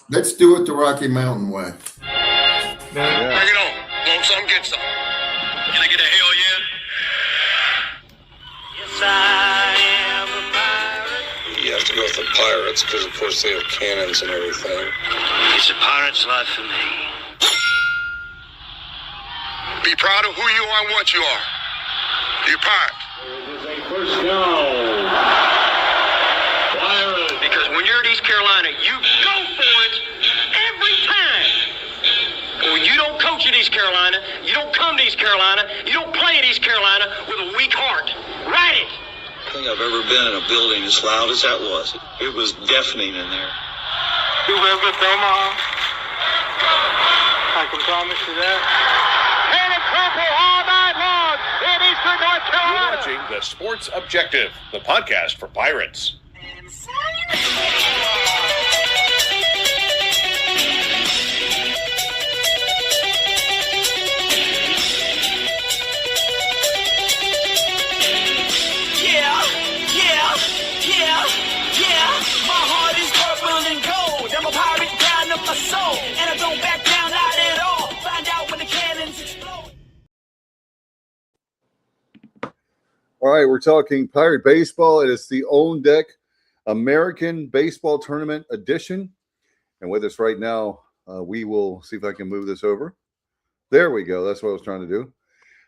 Let's do it the Rocky Mountain way. Yeah. Bring it on. Want some, get some. Can I get a hell yeah? Yes, I am a pirate. You have to go with the Pirates because, of course, they have cannons and everything. It's a pirate's life for me. Be proud of who you are and what you are. You're a pirate. First down. Pirates. Because when you're at East Carolina, you go for it every time. When you don't coach at East Carolina, you don't come to East Carolina, you don't play at East Carolina with a weak heart. Write it. I think I've ever been in a building as loud as that was. It was deafening in there. You live with Omaha? I can promise you that. And a purple all night long in Eastern North Carolina. You're watching The Sports Objective, the podcast for Pirates. My heart is purple and gold. I'm a pirate down of my soul, and I don't back down, not at all. Find out when the cannons explode. All right, we're talking Pirate Baseball. It is the On Deck American Baseball Tournament edition. And with us right now, we will see if I can move this over. There we go. That's what I was trying to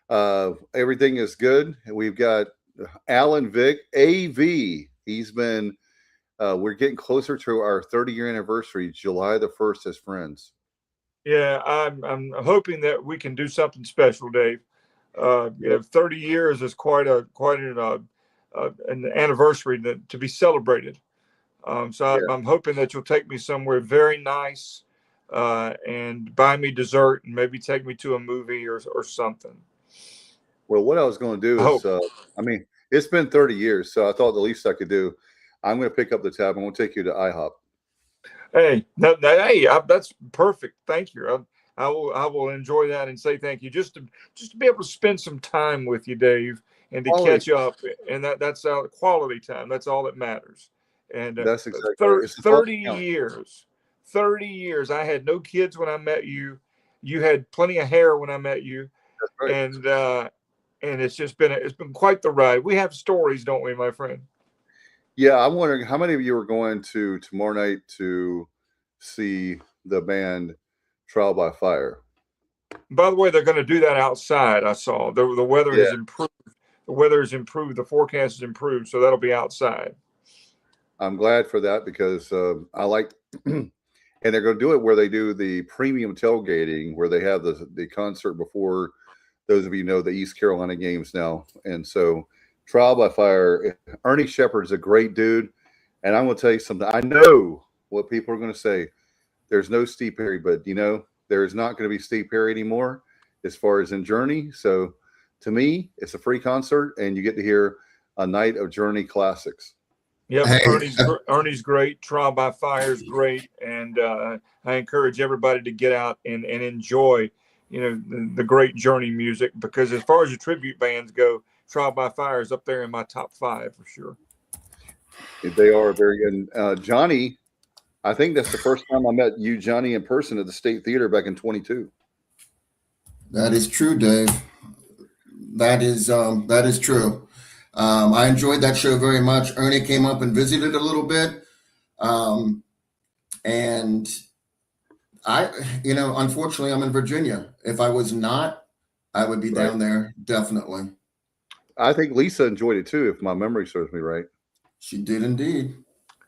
do. Everything is good. We've got Alan Vick, AV. He's been, we're getting closer to our 30-year anniversary, July the 1st as friends. Yeah, I'm hoping that we can do something special, Dave. 30 years is quite an anniversary to be celebrated. I'm hoping that you'll take me somewhere very nice and buy me dessert and maybe take me to a movie or something. Well, what I was going to do is, it's been 30 years, so I thought the least I could do, I'm going to pick up the tab. I'm going to take you to IHOP. Hey, that's perfect. Thank you. I will enjoy that and say thank you. Just to be able to spend some time with you, Dave, and to catch up, and that's quality time. That's all that matters. And that's exactly 30 years. 30 years. I had no kids when I met you. You had plenty of hair when I met you. That's right. And it's been quite the ride. We have stories, don't we, my friend? Yeah, I'm wondering how many of you are going to tomorrow night to see the band Trial by Fire. By the way, they're going to do that outside. I saw the weather has improved. The weather has improved. The forecast has improved, so that'll be outside. I'm glad for that because I like, and they're going to do it where they do the premium tailgating, where they have the concert before. Those of you know the East Carolina games now, and so Trial by Fire. Ernie Shepard's a great dude, and I'm going to tell you something. I know what people are going to say. There's no Steve Perry, but there is not going to be Steve Perry anymore as far as in Journey. So to me, it's a free concert, and you get to hear a night of Journey classics. Yeah, Ernie's great. Trial by Fire is great, and I encourage everybody to get out and enjoy, the great Journey music, because as far as the tribute bands go, Trial by Fire is up there in my top 5 for sure. They are very good. Johnny, I think that's the first time I met you, Johnny, in person at the State Theater back in 22. That is true, Dave. That is true. I enjoyed that show very much. Ernie came up and visited a little bit. And I, unfortunately, I'm in Virginia. If I was not, I would be down there, definitely. I think Lisa enjoyed it too, if my memory serves me right. She did indeed.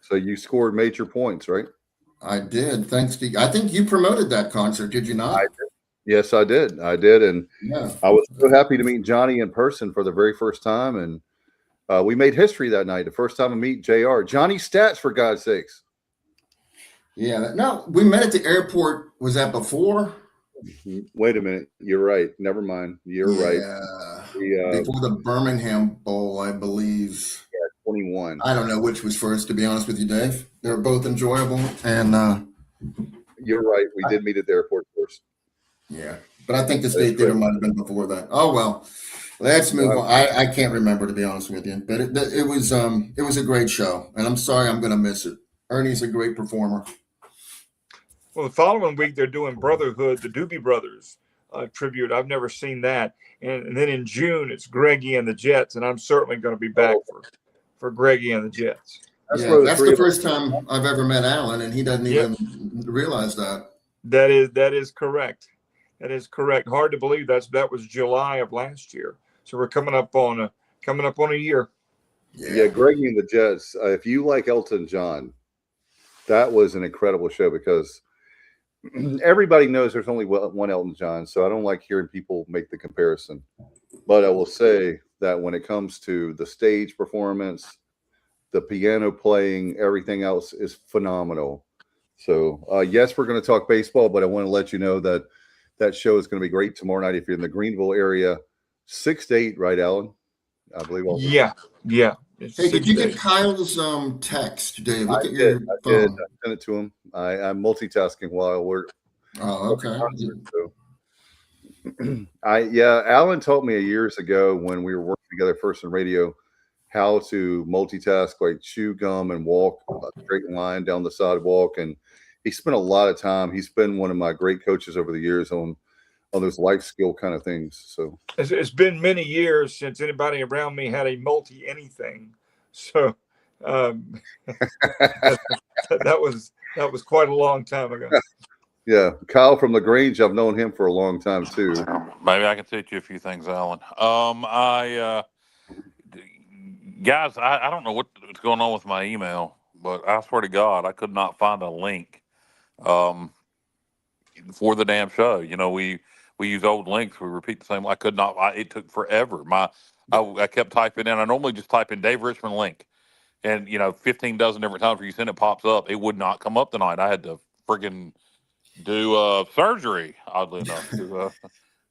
So you scored major points, right? I did. Thanks to you. I think you promoted that concert, did you not? I did. Yes, I did. And I was so happy to meet Johnny in person for the very first time. And we made history that night. The first time I meet JR. Johnny Stats, for God's sakes. Yeah. No, we met at the airport. Was that before? Wait a minute. You're right. Never mind. You're right. Before the Birmingham Bowl, I believe. Yeah, 21. I don't know which was first, to be honest with you, Dave. They were both enjoyable. And you're right. We did meet at the airport first. Yeah. But I think the State Theater might have been before that. Oh, well. Let's move on. I can't remember, to be honest with you. But it was a great show. And I'm sorry I'm going to miss it. Ernie's a great performer. Well, the following week they're doing Brotherhood, the Doobie Brothers tribute. I've never seen that. And then in June it's Greggy and the Jets, and I'm certainly going to be back for Greggy and the Jets. That's That's the first time I've ever met Alan, and he doesn't even realize that. That is correct. That is correct. Hard to believe that was July of last year. So we're coming up on a year. Yeah, Greggy and the Jets. If you like Elton John, that was an incredible show because everybody knows there's only one Elton John, so I don't like hearing people make the comparison. But I will say that when it comes to the stage performance, the piano playing, everything else is phenomenal. So, yes, we're going to talk baseball, but I want to let you know that show is going to be great tomorrow night if you're in the Greenville area. 6 to 8, right, Alan? I believe. Yeah. Hey, did you get Kyle's text, Dave? Look at your phone. I did. I sent it to him. I'm multitasking while we're. Oh, okay. Alan taught me years ago when we were working together first in radio how to multitask, like chew gum and walk a straight line down the sidewalk. And he spent a lot of time. He's been one of my great coaches over the years on those life skill kind of things. So it's been many years since anybody around me had a multi-anything. So that was quite a long time ago. Yeah, Kyle from LaGrange, I've known him for a long time too. Maybe I can teach you a few things, Alan. Guys, I don't know what's going on with my email, but I swear to God, I could not find a link for the damn show. You know, we use old links. We repeat the same. I could not. It took forever. I kept typing in. I normally just type in Dave Richmond link, and 15 dozen different times where you send it pops up. It would not come up tonight. I had to friggin' do surgery. Oddly enough, to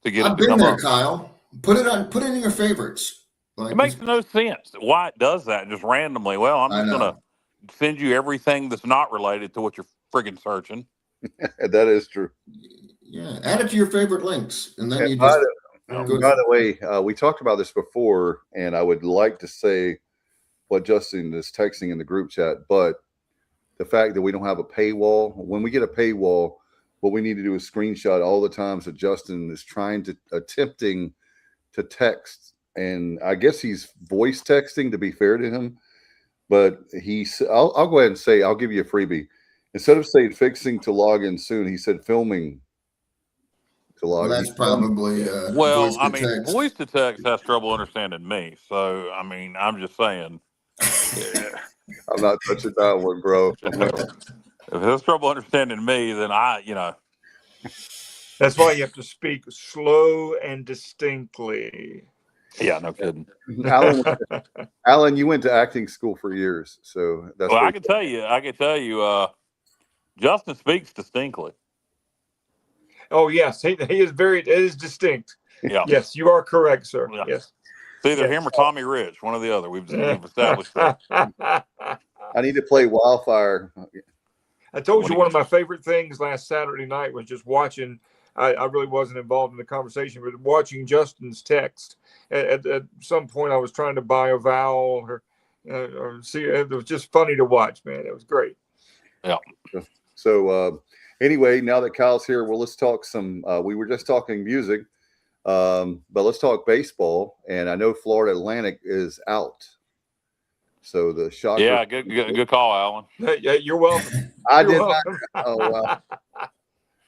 get I've it to been come there, up. Kyle. Put it in your favorites. It makes no sense why it does that just randomly. Well, I'm just gonna send you everything that's not related to what you're friggin' searching. That is true. Yeah, add it to your favorite links, and then By the way, we talked about this before, and I would like to say what Justin is texting in the group chat, but the fact that we don't have a paywall. When we get a paywall, what we need to do is screenshot all the times that Justin is attempting to text, and I guess he's voice texting to be fair to him, but I'll go ahead and say, I'll give you a freebie. Instead of saying fixing to log in soon, he said filming to log in. Well, that's probably well, I mean, voice to text has trouble understanding me. So, I mean, I'm just saying. I'm not touching that one, bro. If it has trouble understanding me, then That's why you have to speak slow and distinctly. Yeah, no kidding. Alan, you went to acting school for years, so that's. Well, I can tell you, Justin speaks distinctly. Oh yes, he is it is distinct. Yeah. Yes, you are correct, sir. Yeah. Yes. It's either him or Tommy Rich, one or the other. We've established that. I need to play Wildfire. I told you one of my favorite things last Saturday night was just watching. I really wasn't involved in the conversation, but watching Justin's text. At some point, I was trying to buy a vowel or see. It was just funny to watch, man. It was great. Yeah. So anyway, now that Kyle's here, well, let's talk some. We were just talking music, but let's talk baseball. And I know Florida Atlantic is out. So the Shocker. Yeah, good call, Alan. Yeah, you're welcome. You're did welcome. Not. Oh wow.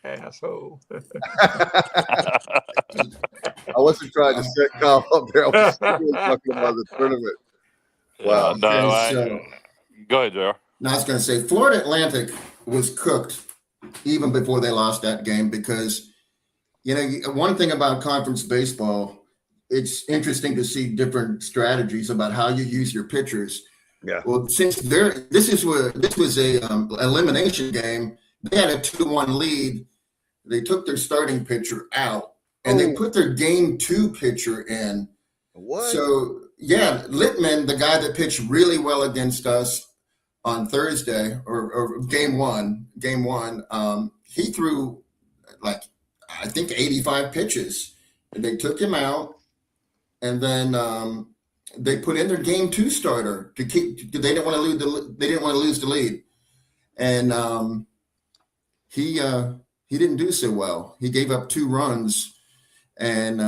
Asshole. I wasn't trying to set Kyle up there. I was talking about the tournament. Wow. Go ahead, JR. Now I was going to say Florida Atlantic was cooked even before they lost that game because, one thing about conference baseball, it's interesting to see different strategies about how you use your pitchers. Yeah. Well, since this was a elimination game, they had a 2-1 lead. They took their starting pitcher out and they put their game 2 pitcher in. What? So yeah, Littman, the guy that pitched really well against us on Thursday or game one, he threw I think 85 pitches. And they took him out, and then they put in their game 2 starter to keep. They didn't want to lose the lead, and he didn't do so well. He gave up 2 runs, and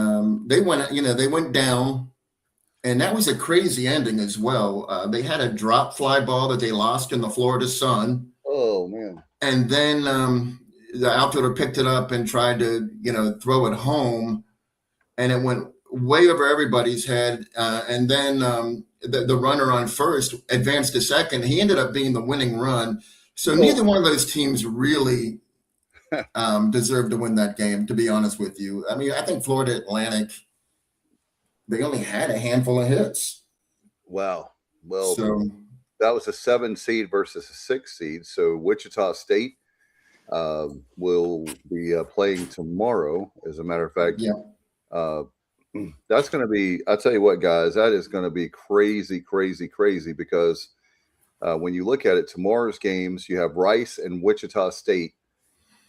they went down, and that was a crazy ending as well. They had a drop fly ball that they lost in the Florida Sun. Oh man! And then the outfielder picked it up and tried to throw it home, and it went way over everybody's head. And then the runner on first advanced to second. He ended up being the winning run. So neither one of those teams really deserved to win that game, to be honest with you. I mean, I think Florida Atlantic, they only had a handful of hits. Wow. Well, so that was a 7 seed versus a 6 seed. So Wichita State will be playing tomorrow. As a matter of fact, that's going to be, I'll tell you what, guys, that is going to be crazy, crazy, crazy, because when you look at it, tomorrow's games, you have Rice and Wichita State.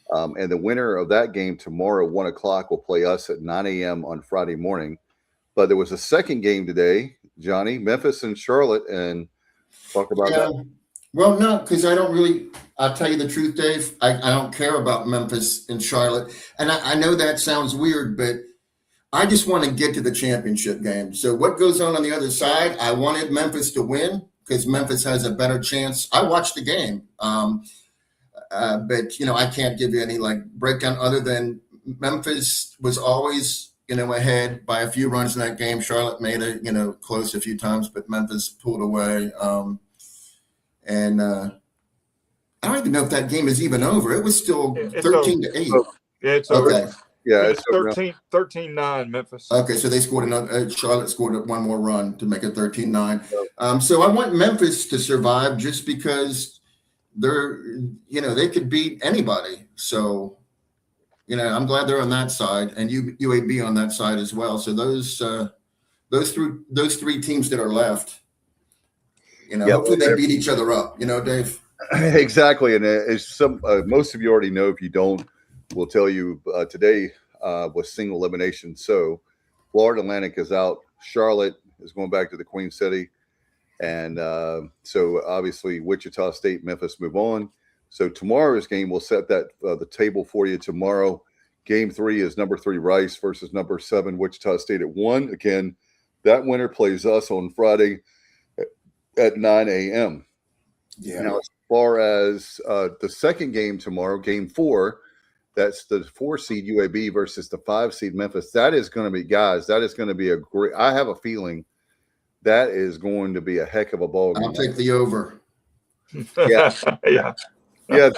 And the winner of that game tomorrow at 1 o'clock will play us at 9 a.m. on Friday morning. But there was a second game today, Johnny, Memphis and Charlotte, and talk about that. Well, no, because I'll tell you the truth, Dave. I don't care about Memphis and Charlotte. And I know that sounds weird, but I just want to get to the championship game. So what goes on the other side, I wanted Memphis to win because Memphis has a better chance. I watched the game. But, I can't give you any breakdown other than Memphis was always, ahead by a few runs in that game. Charlotte made it, close a few times, but Memphis pulled away. And I don't even know if that game is even over. It was still 13-8. Yeah, it's over. Okay. Yeah, it's 13-9 Memphis. Okay, so they scored Charlotte scored one more run to make it 13-9. So I want Memphis to survive just because they could beat anybody. So, I'm glad they're on that side, and UAB on that side as well. So those 3 teams that are left, hopefully they beat each other up, Dave. Exactly. And as most of you already know, if you don't, we'll tell you today was single elimination. So Florida Atlantic is out. Charlotte is going back to the Queen City. And so obviously Wichita State, Memphis move on. So tomorrow's game will set that the table for you tomorrow. Game 3 is number 3 Rice versus number 7 Wichita State at 1. Again, that winner plays us on Friday at 9 a.m. Yeah. Now, as far as the second game tomorrow, game 4, that's the 4 seed UAB versus the 5 seed Memphis. That is going to be, guys, that is going to be a great, I have a feeling that is going to be a heck of a ball game. I'll take the over. Yeah. Yeah. Yeah.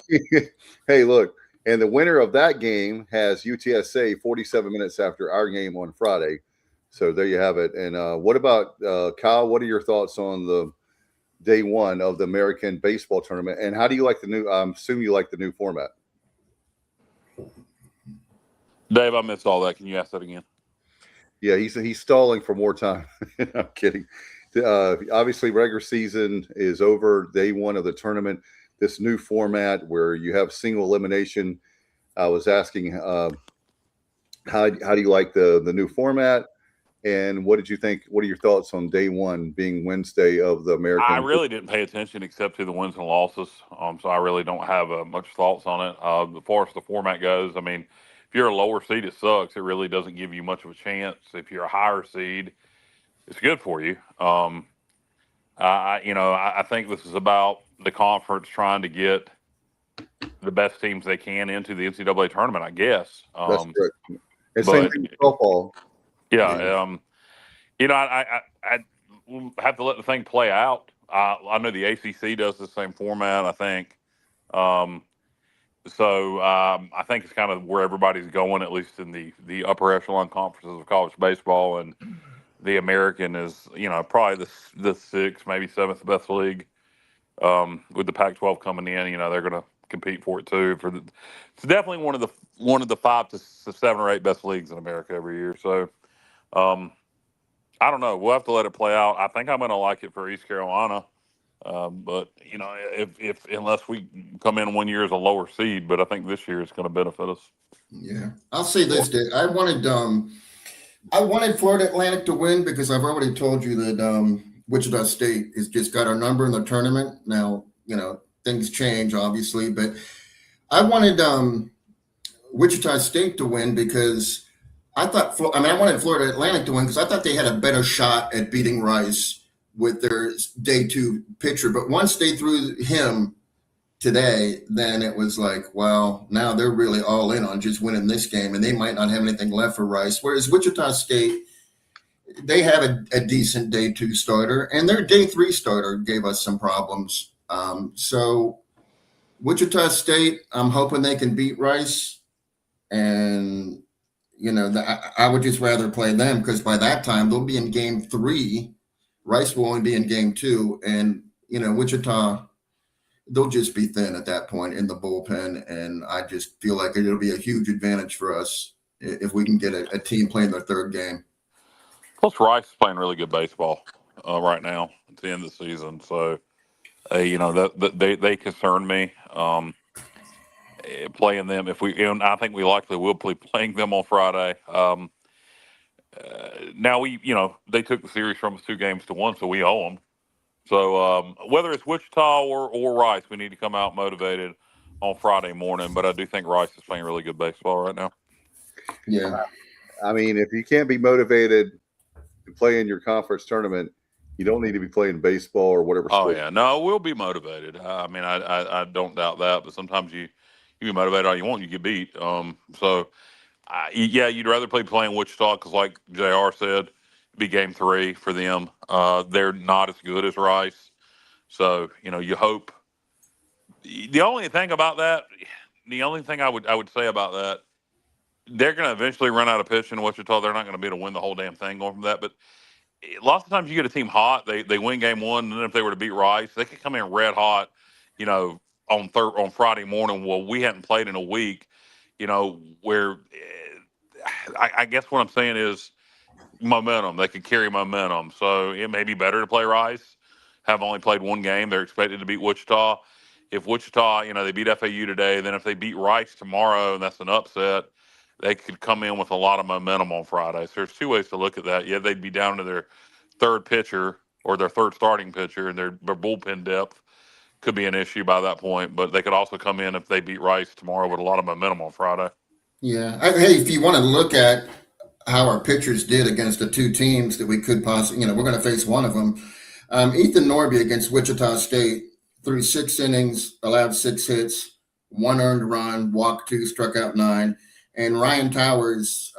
Hey, look, and the winner of that game has UTSA 47 minutes after our game on Friday. So there you have it. And what about Kyle? What are your thoughts on the day 1 of the American baseball tournament? And how do you like the new? I'm assuming you like the new format. Dave, I missed all that. Can you ask that again? Yeah, he's stalling for more time. I'm kidding. Obviously, regular season is over. Day 1 of the tournament. This new format where you have single elimination. I was asking, how do you like the new format? And what did you think? What are your thoughts on day 1 being Wednesday of the American? I really didn't pay attention except to the wins and losses. So I really don't have much thoughts on it. As far as the format goes, I mean, if you're a lower seed, it sucks. It really doesn't give you much of a chance. If you're a higher seed, it's good for you. I think this is about the conference trying to get the best teams they can into the NCAA tournament, I guess. That's correct. And same thing with football. Yeah. I have to let the thing play out. I know the ACC does the same format, I think. So I think it's kind of where everybody's going, at least in the upper echelon conferences of college baseball. And the American is, probably the 6th, maybe 7th best league. With the Pac-12 coming in, they're going to compete for it too. It's definitely one of the 5 to 7 or 8 best leagues in America every year. So I don't know. We'll have to let it play out. I think I'm going to like it for East Carolina. But if unless we come in one year as a lower seed, but I think this year it's going to benefit us. Yeah, I'll say this, Dave. I wanted Florida Atlantic to win because I've already told you that Wichita State has just got our number in the tournament. Now, things change obviously, but I wanted Wichita State to win because I wanted Florida Atlantic to win because I thought they had a better shot at beating Rice with their day 2 pitcher. But once they threw him today, then it was like, well, now they're really all in on just winning this game, and they might not have anything left for Rice. Whereas Wichita State, they have a decent day 2 starter, and their day 3 starter gave us some problems. So Wichita State, I'm hoping they can beat Rice, and I would just rather play them because by that time they'll be in game 3. Rice will only be in game 2, and Wichita, they'll just be thin at that point in the bullpen, and I just feel like it'll be a huge advantage for us if we can get a team playing their 3rd game. Plus, Rice is playing really good baseball right now at the end of the season, so they concern me. Playing them, I think we likely will be playing them on Friday. Now they took the series from us 2 games to 1, so we owe them. So whether it's Wichita or Rice, we need to come out motivated on Friday morning. But I do think Rice is playing really good baseball right now. Yeah, I mean, if you can't be motivated to play in your conference tournament, you don't need to be playing baseball or whatever. Oh yeah, no, we'll be motivated. I mean, I don't doubt that. But sometimes you be motivated all you want, you get beat. You'd rather playing Wichita because, like JR said, it'd be game 3 for them. They're not as good as Rice, so you hope. The only thing I would say about that, they're going to eventually run out of pitching in Wichita. They're not going to be able to win the whole damn thing going from that. But lots of times you get a team hot, they win game 1, and then if they were to beat Rice, they could come in red hot, on Friday morning. Well, we hadn't played in a week, where I guess what I'm saying is momentum. They could carry momentum. So it may be better to play Rice, have only played 1 game. They're expected to beat Wichita. If Wichita, they beat FAU today, then if they beat Rice tomorrow, and that's an upset, they could come in with a lot of momentum on Friday. So there's 2 ways to look at that. Yeah, they'd be down to their 3rd pitcher or their 3rd starting pitcher, and their bullpen depth could be an issue by that point. But they could also come in if they beat Rice tomorrow with a lot of momentum on Friday. Yeah. Hey, if you want to look at how our pitchers did against the 2 teams that we could possibly, we're going to face one of them. Ethan Norby against Wichita State threw 6 innings, allowed 6 hits, 1 earned run, walked 2, struck out 9. And Ryan Towers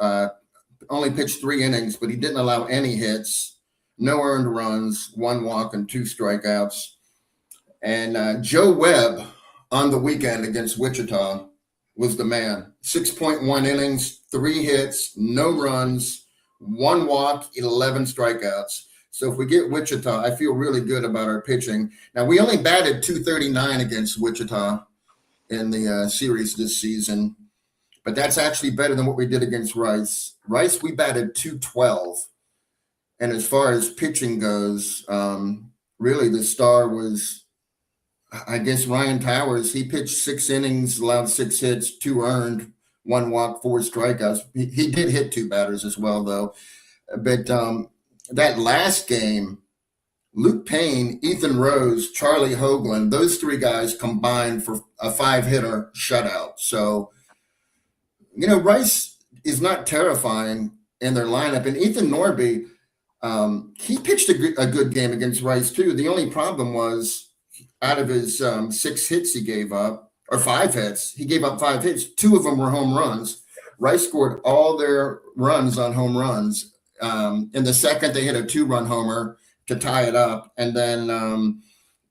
only pitched 3 innings, but he didn't allow any hits, no earned runs, 1 walk, and 2 strikeouts. And Joe Webb on the weekend against Wichita was the man. 6.1 innings, 3 hits, no runs, 1 walk, 11 strikeouts. So if we get Wichita, I feel really good about our pitching. Now, we only batted .239 against Wichita in the series this season, but that's actually better than what we did against Rice. Rice, we batted .212. And as far as pitching goes, really the star was, I guess, Ryan Towers. He pitched 6 innings, allowed 6 hits, 2 earned, 1 walk, 4 strikeouts. He did hit 2 batters as well, though. But that last game, Luke Payne, Ethan Rose, Charlie Hoagland, those 3 guys combined for a 5-hitter shutout. So, Rice is not terrifying in their lineup. And Ethan Norby, he pitched a good game against Rice, too. The only problem was, out of his 6 hits he gave up, or 5 hits, he gave up 5 hits. 2 of them were home runs. Rice scored all their runs on home runs. In the 2nd, they hit a 2-run homer to tie it up. And then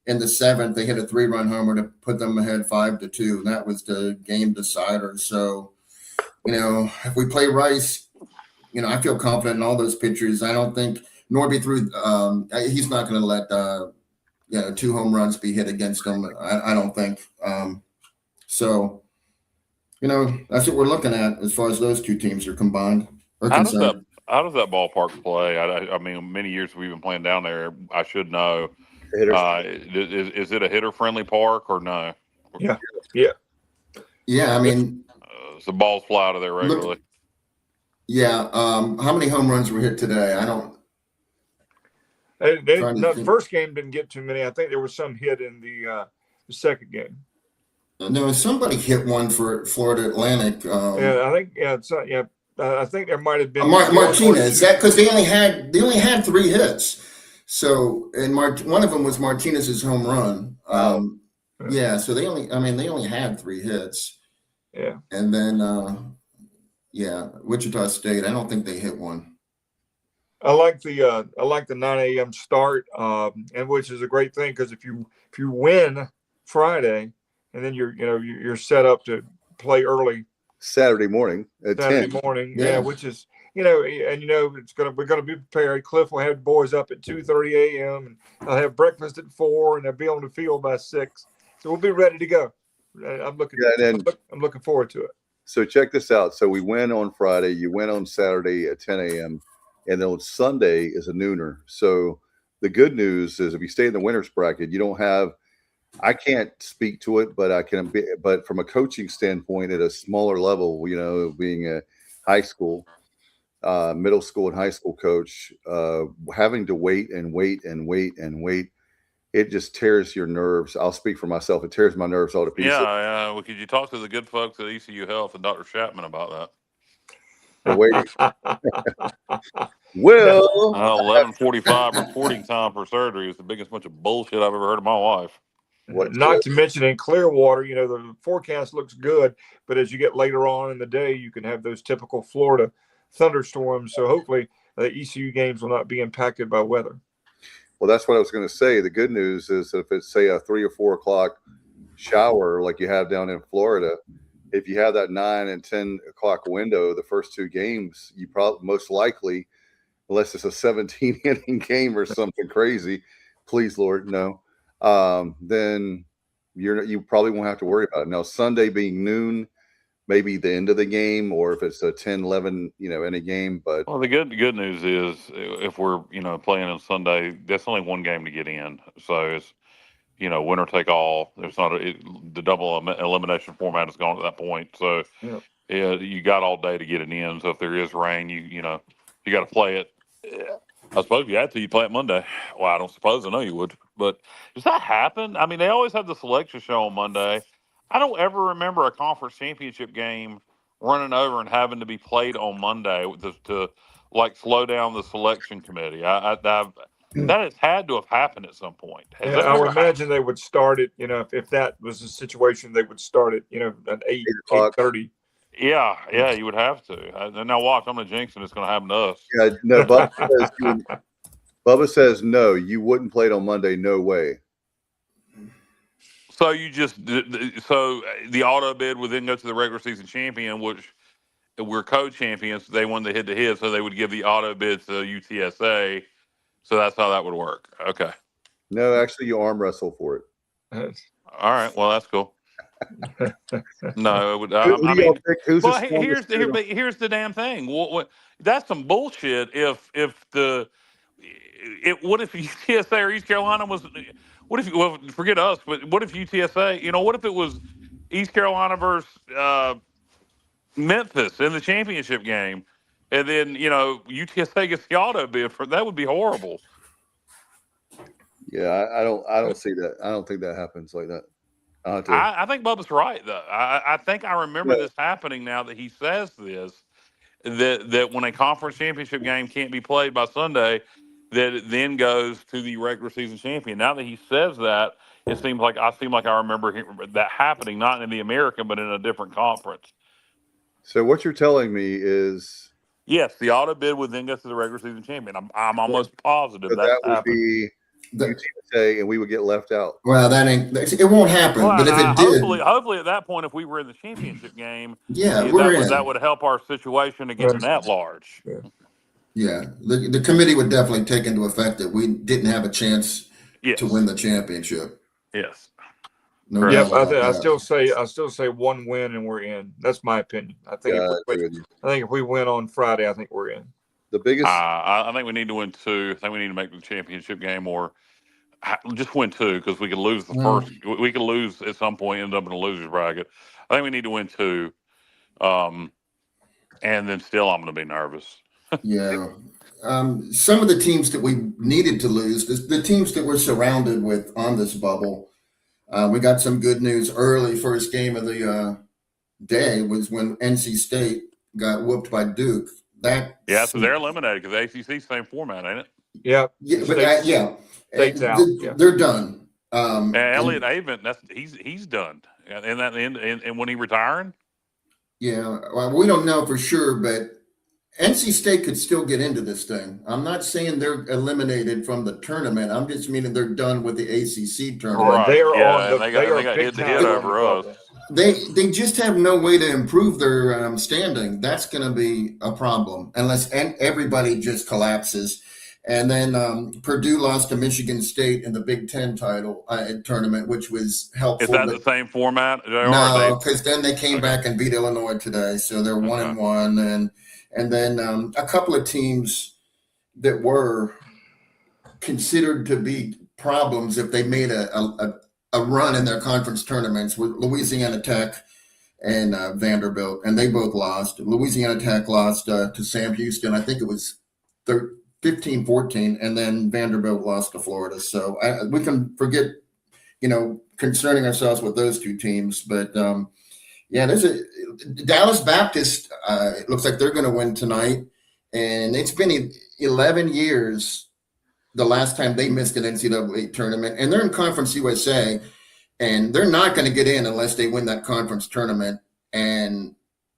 in the 7th, they hit a 3-run homer to put them ahead 5-2. And that was the game decider. So, if we play Rice, I feel confident in all those pitchers. I don't think Norby threw, he's not going to let 2 home runs be hit against them. I don't think. So, that's what we're looking at as far as those 2 teams are combined. How does that ballpark play? I mean, many years we've been playing down there. I should know. Is it a hitter-friendly park or no? Yeah. I mean, the balls fly out of there regularly. How many home runs were hit today? I don't. The first game didn't get too many. I think there was some hit in the second game. No, somebody hit one for Florida Atlantic. Yeah, I think I think there might have been Martinez. That because they only had 3 hits. So and one of them was Martinez's home run. Yeah, so they only had 3 hits. Yeah, and then Wichita State. I don't think they hit one. I like the 9 a.m. start, and which is a great thing because if you win Friday, and then you're set up to play early Saturday morning at 10. Yeah, which is we're gonna be prepared. Cliff will have the boys up at 2:30 a.m. and I'll have breakfast at 4, and they'll be on the field by 6. So we'll be ready to go. I'm looking forward to it. So check this out. So we win on Friday. You win on Saturday at 10 a.m. And then on Sunday is a nooner. So the good news is if you stay in the winners bracket, you don't have. I can't speak to it, but but from a coaching standpoint, at a smaller level, being a high school, middle school, and high school coach, having to wait and wait and wait and wait. It just tears your nerves. I'll speak for myself. It tears my nerves all to pieces. Yeah. Well, could you talk to the good folks at ECU Health and Dr. Chapman about that? Waiting. Well, 11:45 reporting time for surgery is the biggest bunch of bullshit I've ever heard in my life. Not to mention in Clearwater, the forecast looks good, but as you get later on in the day, you can have those typical Florida thunderstorms. So hopefully the ECU games will not be impacted by weather. Well, that's what I was going to say. The good news is if it's, say, a 3 or 4 o'clock shower like you have down in Florida, if you have that 9 and 10 o'clock window, the first 2 games, you probably most likely, unless it's a 17-inning game or something crazy, please, Lord, no, then you probably won't have to worry about it. Now, Sunday being noon, maybe the end of the game, or if it's a 10, 11, in a game. But well, the good news is if we're playing on Sunday, that's only 1 game to get in. So it's winner take all. There's not the double elimination format has gone at that point. So you got all day to get it in. So if there is rain, you got to play it. I suppose you had to. You play it Monday. Well, I don't suppose. I know you would. But does that happen? I mean, they always have the selection show on Monday. I don't ever remember a conference championship game running over and having to be played on Monday to like slow down the selection committee. That has had to have happened at some point. I would imagine they would start it. If that was the situation, they would start it. At 8:30. Yeah, you would have to. Now watch, I'm gonna jinx and it's gonna happen to us. Yeah, no, Bubba says no, you wouldn't play it on Monday. No way. So the auto bid would then go to the regular season champion, which we're co-champions. They won the head-to-head, so they would give the auto bid to UTSA. So that's how that would work. Okay. No, actually, you arm wrestle for it. All right. Well, that's cool. No, it would. Here's the damn thing. That's some bullshit. What if UTSA or East Carolina was? What if? Well, forget us. But what if UTSA? What if it was East Carolina versus Memphis in the championship game, and then UTSA gets the auto bid for that? Would be horrible. Yeah, I don't see that. I don't think that happens like that. I think Bubba's right though. I think I remember this happening now that he says this. That when a conference championship game can't be played by Sunday, that it then goes to the regular season champion. Now that he says that, it seems like I remember that happening, not in the American, but in a different conference. So what you're telling me is yes, the auto bid would then go to the regular season champion. I'm almost positive that would be UTSA, and we would get left out. Well, it won't happen. Well, but if it did, hopefully at that point, if we were in the championship game, that would help our situation against an at-large. Yeah, the committee would definitely take into effect that we didn't have a chance to win the championship. Yes. No yep. I still say 1 win and we're in. That's my opinion. I think if we win on Friday, I think we're in. The biggest. I think we need to win 2. I think we need to make the championship game, or just win 2 because we could lose the first. We could lose at some point, end up in a losers bracket. I think we need to win 2, and then still I'm going to be nervous. Yeah. Some of the teams that we needed to lose, the teams that we're surrounded with on this bubble, We got some good news early. First game of the day was when NC State got whooped by Duke. So they're eliminated because the ACC same format, ain't it? Yeah, State's out. They're done. And Elliott Avent, he's done. And when he retiring? Yeah, well, we don't know for sure, but NC State could still get into this thing. I'm not saying they're eliminated from the tournament. I'm just meaning they're done with the ACC tournament. Right. They are they got hit over us. They just have no way to improve their standing. That's going to be a problem unless everybody just collapses. And then Purdue lost to Michigan State in the Big Ten title tournament, which was helpful. Is that the same format? No, because then they came back and beat Illinois today, so they're 1-1. And then a couple of teams that were considered to be problems if they made a run in their conference tournaments with Louisiana Tech and Vanderbilt, and they both lost. Louisiana Tech lost to Sam Houston. I think it was 15-14, and then Vanderbilt lost to Florida. So we can forget, concerning ourselves with those two teams. But, there's a Dallas Baptist. It looks like they're going to win tonight. And it's been 11 years the last time they missed an NCAA tournament. And they're in Conference USA, and they're not going to get in unless they win that conference tournament. And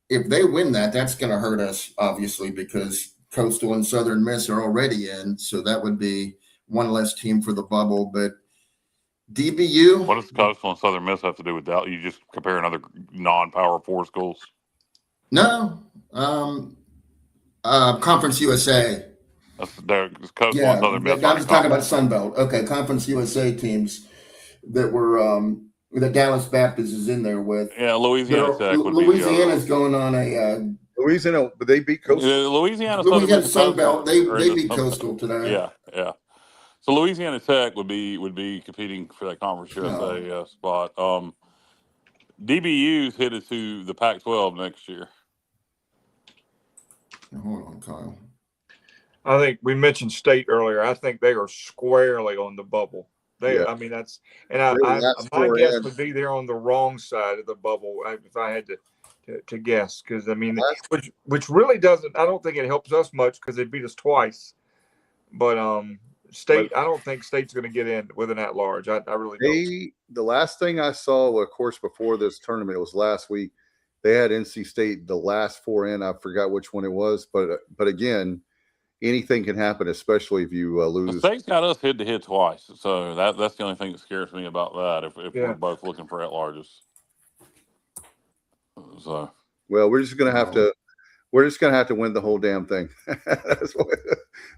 if they win that, that's going to hurt us, obviously, because Coastal and Southern Miss are already in, so that would be one less team for the bubble. But DBU. What does Coastal and Southern Miss have to do with that? You just compare another non-Power 4 schools? No, Conference USA. Coastal and Southern Miss. I was talking about Sunbelt. Okay, Conference USA teams that were that Dallas Baptist is in there with. Yeah, Louisiana Tech would Louisiana's going on a. Louisiana, but they beat Coastal. Louisiana Sunbelt. They beat Coastal today. Yeah. So Louisiana Tech would be competing for that Conference USA spot. DBU's headed to the Pac-12 next year. Hold on, Kyle. I think we mentioned State earlier. I think they are squarely on the bubble. I mean, that's my guess would be they're on the wrong side of the bubble if I had to guess, because I mean, which really doesn't. I don't think it helps us much because they beat us twice. But State, I don't think State's going to get in with an at-large. I really don't. The last thing I saw, of course, before this tournament, it was last week. They had NC State the last 4 in. I forgot which one it was, but again, anything can happen, especially if you lose. The State's got us head-to-head twice, so that's the only thing that scares me about that. If we're both looking for at-larges. So, well, we're just gonna have to win the whole damn thing.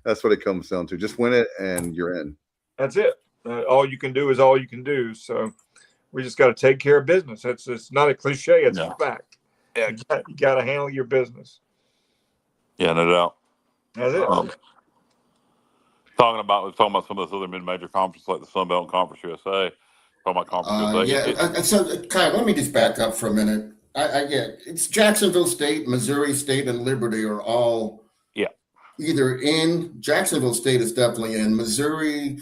That's what it comes down to. Just win it, and you're in. That's it. All you can do is all you can do. So we just got to take care of business. It's not a cliche. It's a fact. Yeah, you got to handle your business. Yeah, no doubt. That's it. Talking about some of those other mid-major conferences like the Sun Belt and Conference USA. Talking about Conference USA. So, Kyle, let me just back up for a minute. It's Jacksonville State, Missouri State, and Liberty are all either in. Jacksonville State is definitely in. Missouri,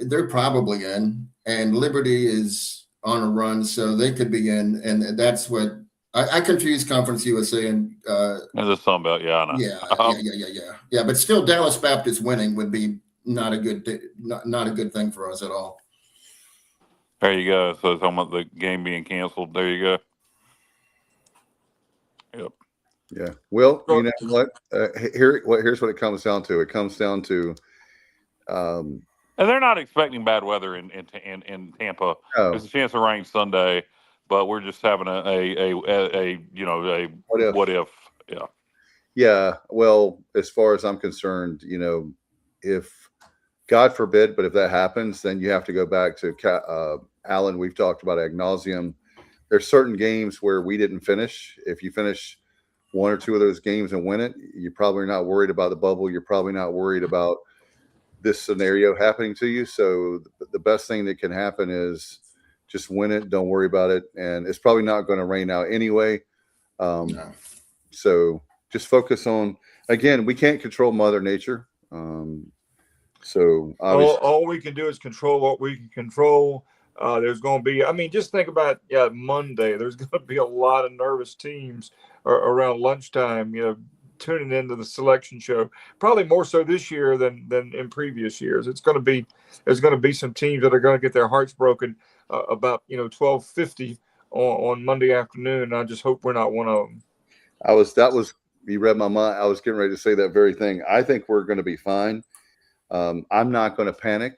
they're probably in, and Liberty is on a run, so they could be in. And that's what I confuse Conference USA and the Sun Belt. Yeah, I know. Yeah. But still, Dallas Baptist winning would be not a good thing for us at all. There you go. So talking about the game being canceled. There you go. Yep. Yeah. Well, you know what? Here's what it comes down to. It comes down to. And they're not expecting bad weather in Tampa. No. There's a chance of rain Sunday, but we're just having a what if. Yeah. Yeah. Well, as far as I'm concerned, if God forbid, but if that happens, then you have to go back to Alan. We've talked about ad nauseum. There's certain games where we didn't finish. If you finish 1 or 2 of those games and win it, you're probably not worried about the bubble. You're probably not worried about this scenario happening to you. So the best thing that can happen is just win it. Don't worry about it. And it's probably not going to rain out anyway. So just focus on, again, we can't control Mother Nature. So all we can do is control what we can control. There's going to be, I mean, just think about Monday. There's going to be a lot of nervous teams around lunchtime, tuning into the selection show. Probably more so this year than in previous years. There's going to be some teams that are going to get their hearts broken about 12:50 on Monday afternoon. I just hope we're not one of them. You read my mind. I was getting ready to say that very thing. I think we're going to be fine. I'm not going to panic.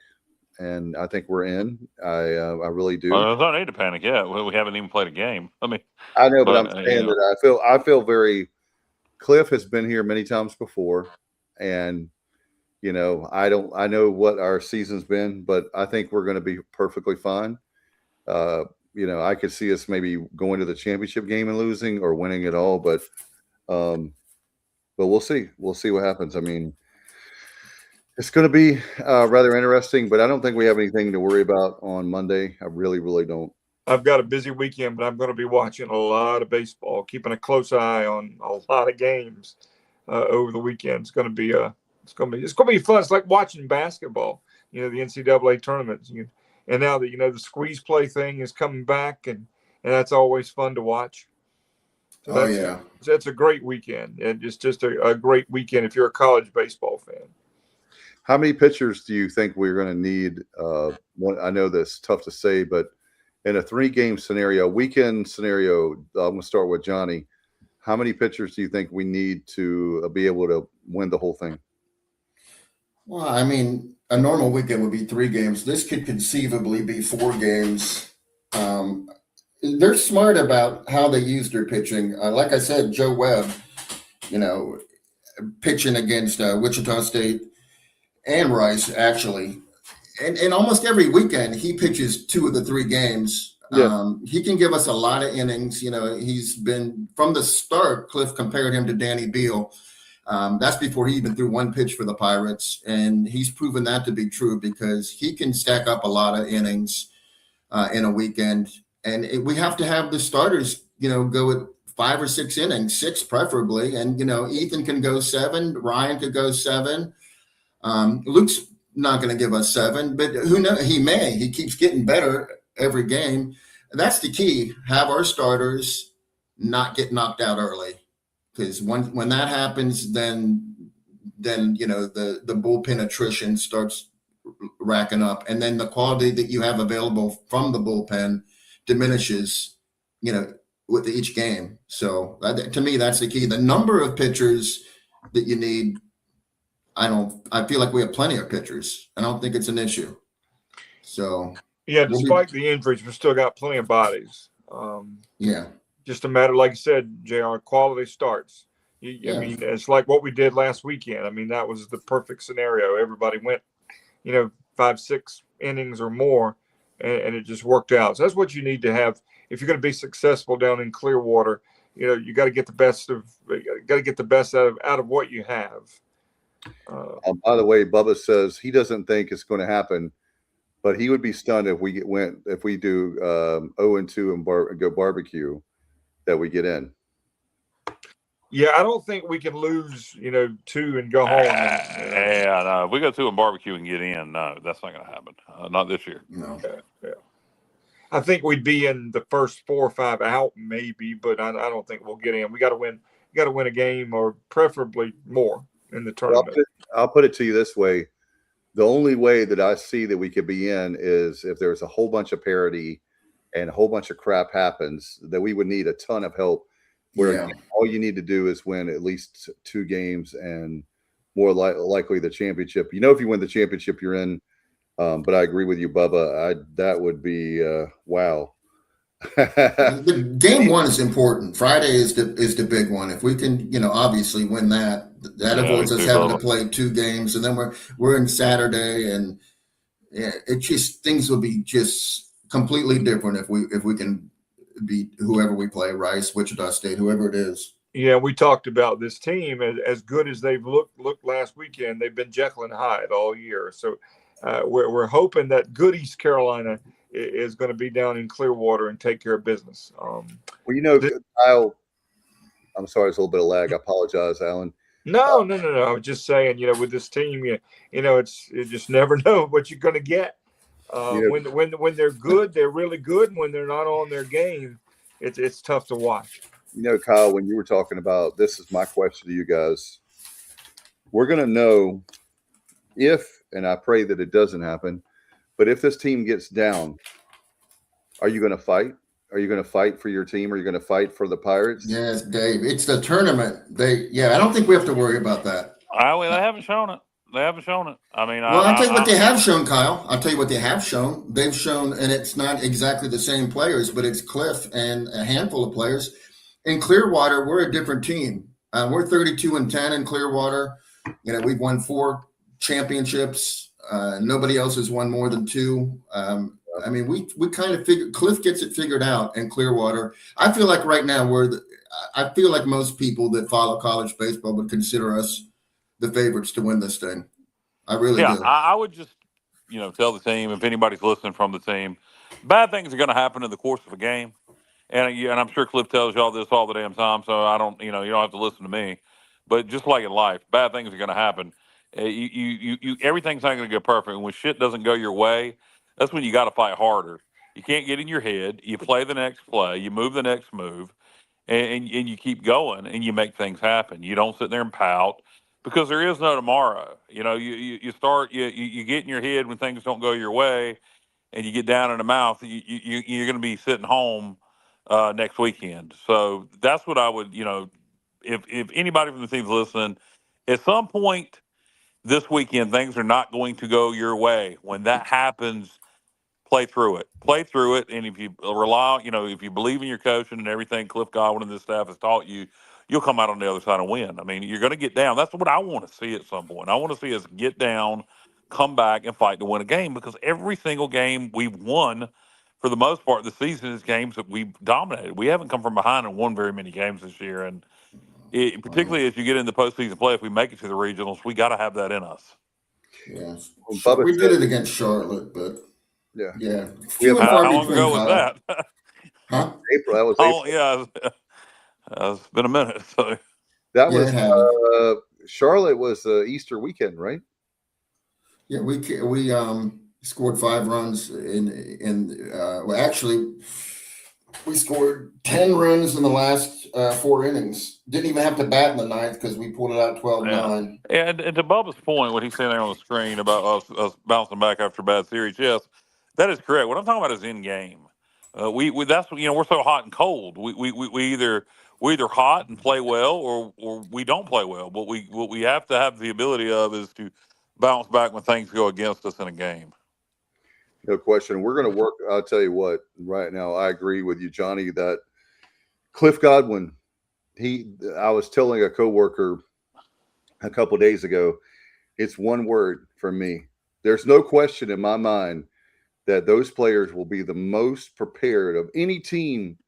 And I think we're in. I really do. There's no need to panic yet. We haven't even played a game. I know, but I'm saying that I feel very. Cliff has been here many times before, and I know what our season's been, but I think we're going to be perfectly fine. I could see us maybe going to the championship game and losing or winning it all, but we'll see. We'll see what happens. I mean. It's going to be rather interesting, but I don't think we have anything to worry about on Monday. I really, really don't. I've got a busy weekend, but I'm going to be watching a lot of baseball, keeping a close eye on a lot of games over the weekend. It's going to be fun. It's like watching basketball. The NCAA tournaments, and now that the squeeze play thing is coming back, and that's always fun to watch. So that's a great weekend, and it's just a great weekend if you're a college baseball fan. How many pitchers do you think we're going to need? I know that's tough to say, but in a 3-game scenario, weekend scenario, I'm going to start with Johnny. How many pitchers do you think we need to be able to win the whole thing? Well, I mean, a normal weekend would be 3 games. This could conceivably be 4 games. They're smart about how they use their pitching. Like I said, Joe Webb, pitching against Wichita State and Rice, actually. And almost every weekend, he pitches 2 of the 3 games. Yeah. He can give us a lot of innings. He's been, from the start, Cliff compared him to Danny Beal. That's before he even threw 1 pitch for the Pirates. And he's proven that to be true because he can stack up a lot of innings in a weekend. And we have to have the starters, go at 5 or 6 innings, 6 preferably. And, Ethan can go 7. Ryan could go 7. Luke's not going to give us 7, but who knows? He may. He keeps getting better every game. That's the key. Have our starters not get knocked out early, because when that happens, then the bullpen attrition starts racking up, and then the quality that you have available from the bullpen diminishes, with each game. So to me, that's the key. The number of pitchers that you need. I feel like we have plenty of pitchers. I don't think it's an issue. So despite the injuries, we've still got plenty of bodies. Just a matter, like you said, JR, quality starts. I mean, it's like what we did last weekend. I mean, that was the perfect scenario. Everybody went, 5-6 innings or more, and it just worked out. So that's what you need to have if you're going to be successful down in Clearwater. You got to get the best out of what you have. By the way, Bubba says he doesn't think it's going to happen, but he would be stunned if we do 0-2 and go barbecue, that we get in. Yeah, I don't think we can lose, 2 and go home. No. If we go 2 and barbecue and get in, no, that's not going to happen. Not this year. No. Yeah. I think we'd be in the first 4 or 5 out, maybe, but I don't think we'll get in. We got to win. You got to win a game, or preferably more in the tournament. I'll put it to you this way: the only way that I see that we could be in is if there's a whole bunch of parity and a whole bunch of crap happens, that we would need a ton of help. Where all you need to do is win at least 2 games, and more likely the championship. If you win the championship, you're in. But I agree with you, Bubba. That would be wow. Game 1 is important. Friday is the big one. If we can, obviously win that avoids us having to play 2 games, and then we're in Saturday, and things will be just completely different if we can beat whoever we play, Rice, Wichita State, whoever it is. Yeah, we talked about this team as good as they've looked last weekend. They've been Jekyll and Hyde all year, so we're hoping that good East Carolina is going to be down in Clearwater and take care of business. Kyle, I'm sorry, it's a little bit of lag. I apologize, Alan. No. I was just saying, with this team, you just never know what you're going to get. When they're good, they're really good. And when they're not on their game, it's tough to watch. Kyle, when you were talking about, this is my question to you guys. We're going to know if, and I pray that it doesn't happen, but if this team gets down, are you going to fight? Are you going to fight for your team? Are you going to fight for the Pirates? Yes, Dave. It's the tournament. I don't think we have to worry about that. They haven't shown it. They haven't shown it. I mean, Well, I'll tell you what they have shown, Kyle. I'll tell you what they have shown. They've shown, and it's not exactly the same players, but it's Cliff and a handful of players. In Clearwater, we're a different team. We're 32-10 in Clearwater. We've won 4 championships. Nobody else has won more than 2. I mean, we kind of figure Cliff gets it figured out in Clearwater. I feel like right now I feel like most people that follow college baseball would consider us the favorites to win this thing. I really do. I would just, tell the team, if anybody's listening from the team, bad things are going to happen in the course of a game. And I'm sure Cliff tells y'all this all the damn time, so I don't, you don't have to listen to me. But just like in life, bad things are going to happen. Everything's not going to go perfect. And when shit doesn't go your way, that's when you got to fight harder. You can't get in your head. You play the next play. You move the next move, and you keep going, and you make things happen. You don't sit there and pout, because there is no tomorrow. You get in your head when things don't go your way, and you get down in the mouth. You're going to be sitting home next weekend. So that's what I would, if anybody from the team's listening, at some point this weekend, things are not going to go your way. When that happens, play through it. And if you rely, if you believe in your coaching and everything Cliff Godwin and this staff has taught you, you'll come out on the other side and win. I mean, you're going to get down. That's what I want to see at some point. I want to see us get down, come back, and fight to win a game, because every single game we've won, for the most part, the season is games that we've dominated. We haven't come from behind and won very many games this year. And particularly as you get into postseason play, if we make it to the regionals, we got to have that in us. Yes. We did it against Charlotte, but yeah. How long ago was that? Huh? April. That was April. Oh, yeah. It's been a minute. So that was Charlotte was Easter weekend, right? Yeah, we scored 5 runs actually we scored 10 runs in the last 4 innings. Didn't even have to bat in the 9th because we pulled it out 12-9. And to Bubba's point, what he's saying there on the screen about us bouncing back after a bad series, yes, that is correct. What I'm talking about is in game. That's we're so hot and cold. We either hot and play well, or we don't play well. But what we have to have the ability of is to bounce back when things go against us in a game. No question. We're going to work. I'll tell you what, right now, I agree with you, Johnny, that Cliff Godwin, I was telling a coworker a couple of days ago, it's one word for me. There's no question in my mind that those players will be the most prepared of any team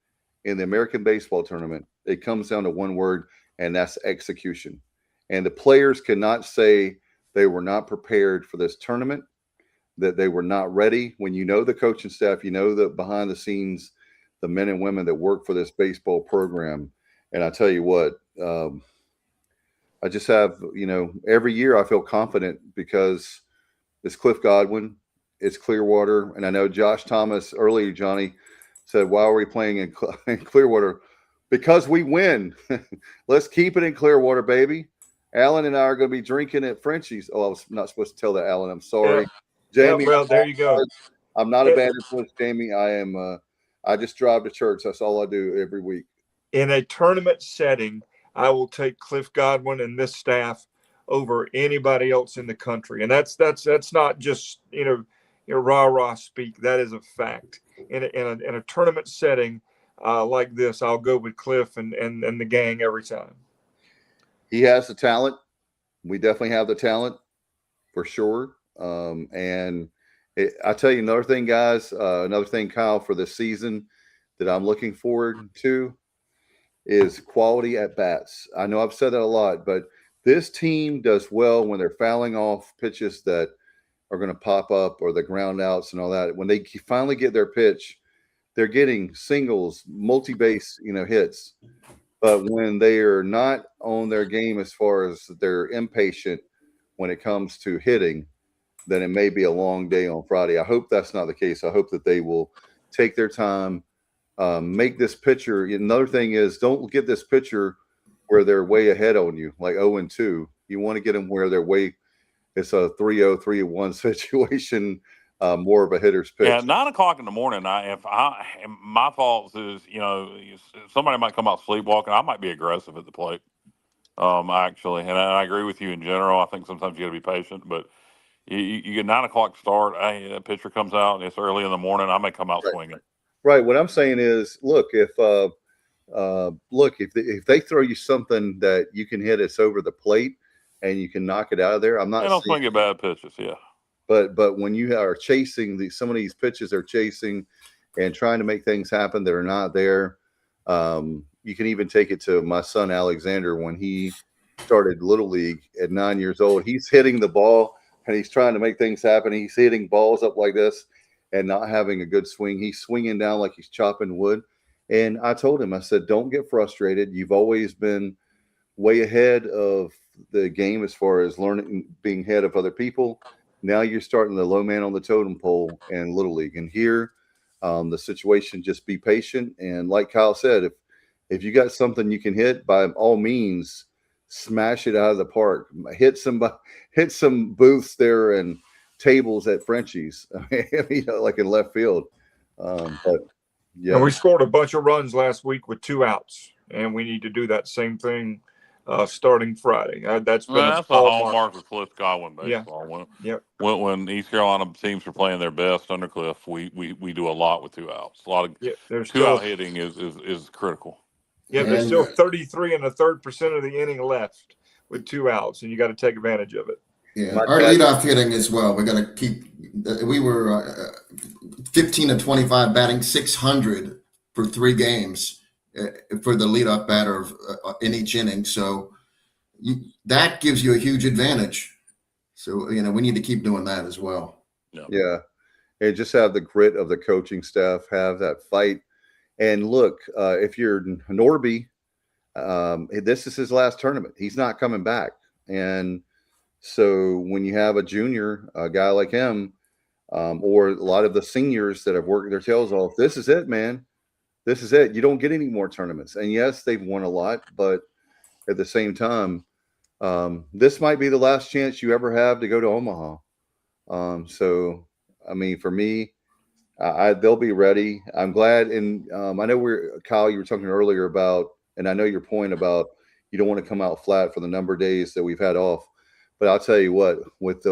in the American baseball tournament. It comes down to one word, and that's execution. And the players cannot say they were not prepared for this tournament, that they were not ready. When you know the coaching staff, the behind the scenes, the men and women that work for this baseball program. And I tell you what, I just have, every year I feel confident because it's Cliff Godwin, it's Clearwater. And I know Josh Thomas earlier, Johnny, said, why are we playing in Clearwater? Because we win. Let's keep it in Clearwater, baby. Alan and I are going to be drinking at Frenchie's. Oh, I was not supposed to tell that, Alan. I'm sorry. Yeah. Jamie, well, there you go. I'm not a bad influence, Jamie. I am. I just drive to church. That's all I do every week. In a tournament setting, I will take Cliff Godwin and this staff over anybody else in the country, and that's not just rah-rah speak. That is a fact. In a tournament setting like this, I'll go with Cliff and the gang every time. He has the talent. We definitely have the talent for sure. And I tell you another thing, guys, another thing, Kyle, for this season that I'm looking forward to is quality at bats. I know I've said that a lot, but this team does well when they're fouling off pitches that are going to pop up, or the ground outs and all that. When they finally get their pitch, they're getting singles, multi-base, hits. But when they are not on their game as far as they're impatient when it comes to hitting, then it may be a long day on Friday. I hope that's not the case. I hope that they will take their time, make this pitcher. Another thing is, don't get this pitcher where they're way ahead on you, like 0-2. You want to get them where they're way. It's a 3-0, 3-1 situation, more of a hitter's pitch. Yeah, 9 o'clock in the morning. My fault is, somebody might come out sleepwalking. I might be aggressive at the plate. Actually, and I agree with you in general. I think sometimes you got to be patient, but you get 9 o'clock start. A pitcher comes out and it's early in the morning. I may come out swinging. Right. What I'm saying is, look, if they throw you something that you can hit, it's over the plate, and you can knock it out of there. I'm not. They don't swing at bad pitches, yeah. But when you are chasing some of these pitches, they're chasing and trying to make things happen that are not there. You can even take it to my son Alexander when he started Little League at 9 years old. He's hitting the ball and he's trying to make things happen. He's hitting balls up like this and not having a good swing. He's swinging down like he's chopping wood. And I told him, I said, don't get frustrated. You've always been way ahead of the game as far as learning, being ahead of other people. Now you're starting the low man on the totem pole in Little League. And here, the situation, just be patient. And like Kyle said, if you got something you can hit, by all means, smash it out of the park. Hit some booths there and tables at Frenchie's, like in left field. But yeah, and we scored a bunch of runs last week with 2 outs, and we need to do that same thing starting Friday. That's the hallmark of Cliff Godwin baseball. Yeah. When East Carolina teams are playing their best under Cliff, we do a lot with 2 outs. A lot of 2-out hitting is critical. Yeah, there's still 33 1/3% of the inning left with 2 outs, and you got to take advantage of it. Yeah, our leadoff hitting as well. We got to keep. We were 15 of 25, batting 600 for 3 games for the leadoff batter in each inning. So that gives you a huge advantage. So we need to keep doing that as well. Yeah, and just have the grit of the coaching staff, have that fight. And look, if you're Norby, this is his last tournament. He's not coming back. And so when you have a junior, a guy like him, or a lot of the seniors that have worked their tails off, this is it, man. This is it. You don't get any more tournaments. And yes, they've won a lot, but at the same time, this might be the last chance you ever have to go to Omaha. So, I mean, for me, they'll be ready. I'm glad. And I know Kyle, you were talking earlier about, and I know your point about you don't want to come out flat for the number of days that we've had off. But I'll tell you what, with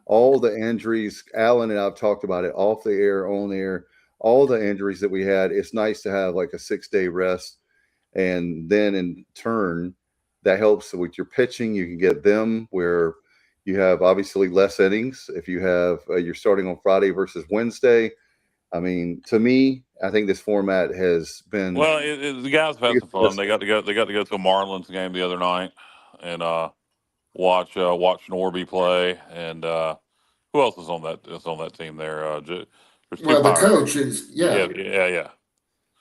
all the injuries, Alan and I've talked about it off the air, on air, all the injuries that we had, it's nice to have like a 6-day rest. And then in turn, that helps with your pitching. You can get them where you have obviously less innings. If you have, you're starting on Friday versus Wednesday. I mean, to me, I think this format has been. Well, the guys have had some fun. They got to go to a Marlins game the other night and watch Norby play. And who else is on that team there? The coach is yeah.